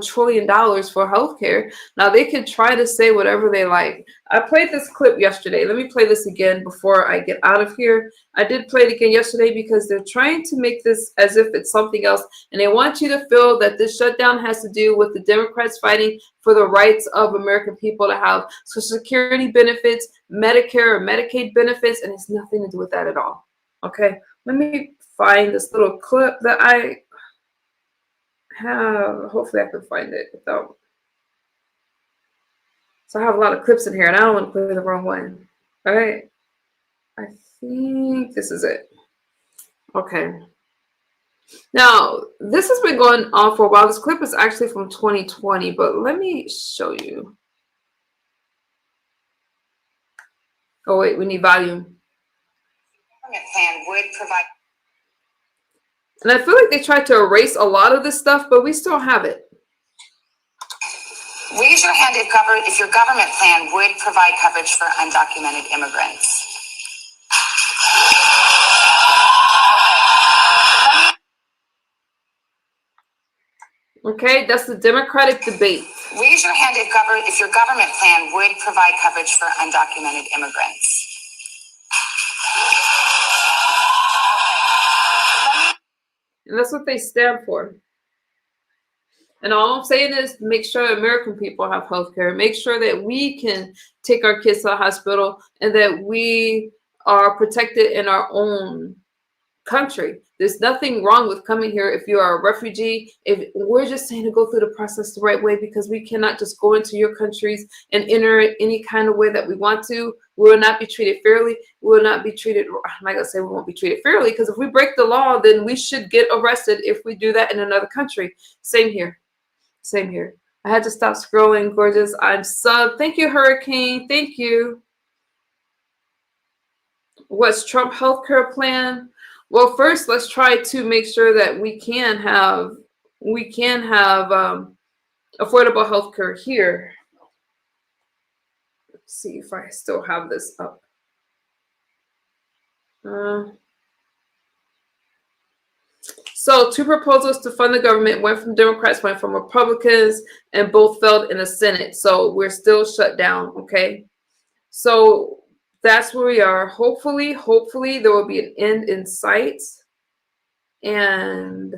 trillion for healthcare. Now they can try to say whatever they like. I played this clip yesterday. Let me play this again before I get out of here. I did play it again yesterday because they're trying to make this as if it's something else, and they want you to feel that this shutdown has to do with the Democrats fighting for the rights of American people to have Social Security benefits, Medicare or Medicaid benefits, and it's nothing to do with that at all. Okay, let me find this little clip that I have. Hopefully I can find it without. So I have a lot of clips in here, and I don't want to play the wrong one. All right, I think this is it. Okay. Now this has been going on for a while. This clip is actually from 2020, but let me show you. Oh wait, we need volume. Plan would provide. And I feel like they tried to erase a lot of this stuff, but we still have it. Raise your hand if your government plan would provide coverage for undocumented immigrants. Okay, that's the Democratic debate. Raise your hand if your government plan would provide coverage for undocumented immigrants. And that's what they stand for. And all I'm saying is make sure American people have health care. Make sure that we can take our kids to the hospital and that we are protected in our own country. There's nothing wrong with coming here if you are a refugee. If we're just saying to go through the process the right way, because we cannot just go into your countries and enter it any kind of way that we want to. We will not be treated fairly. We will not be treated, I'm not gonna say we won't be treated fairly, because if we break the law, then we should get arrested if we do that in another country. Same here. Same here. I had to stop scrolling, gorgeous. I'm sub. Thank you, Hurricane. Thank you. What's Trump healthcare plan? Well, first, let's try to make sure that we can have affordable healthcare here. Let's see if I still have this up. So 2 proposals to fund the government, one from Democrats, one from Republicans, and both failed in the Senate. So we're still shut down, okay? So that's where we are. Hopefully there will be an end in sight. And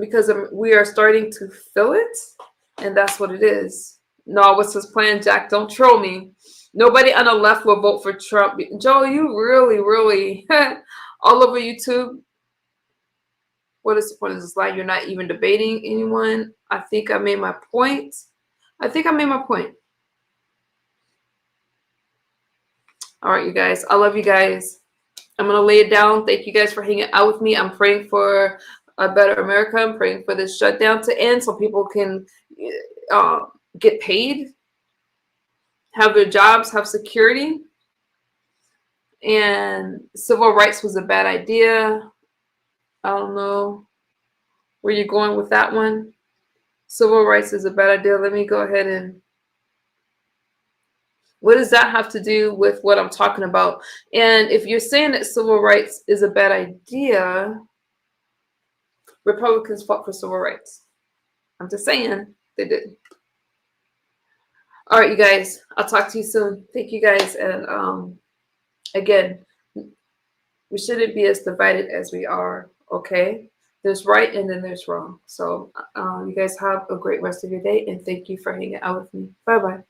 because we are starting to feel it, and that's what it is. No, what's his plan, Jack? Don't troll me. Nobody on the left will vote for Trump. Joe, you really all over YouTube. What is the point of this line? You're not even debating anyone. I think I made my point. All right, you guys. I love you guys. I'm going to lay it down. Thank you guys for hanging out with me. I'm praying for a better America. I'm praying for this shutdown to end so people can get paid, have their jobs, have security. And civil rights was a bad idea. I don't know. where you're going with that one. Civil rights is a bad idea. Let me go ahead and, what does that have to do with what I'm talking about? And if you're saying that civil rights is a bad idea, Republicans fought for civil rights. I'm just saying they did. All right, you guys, I'll talk to you soon. Thank you guys. And again, we shouldn't be as divided as we are, okay? There's right and then there's wrong. So you guys have a great rest of your day, and thank you for hanging out with me. Bye-bye.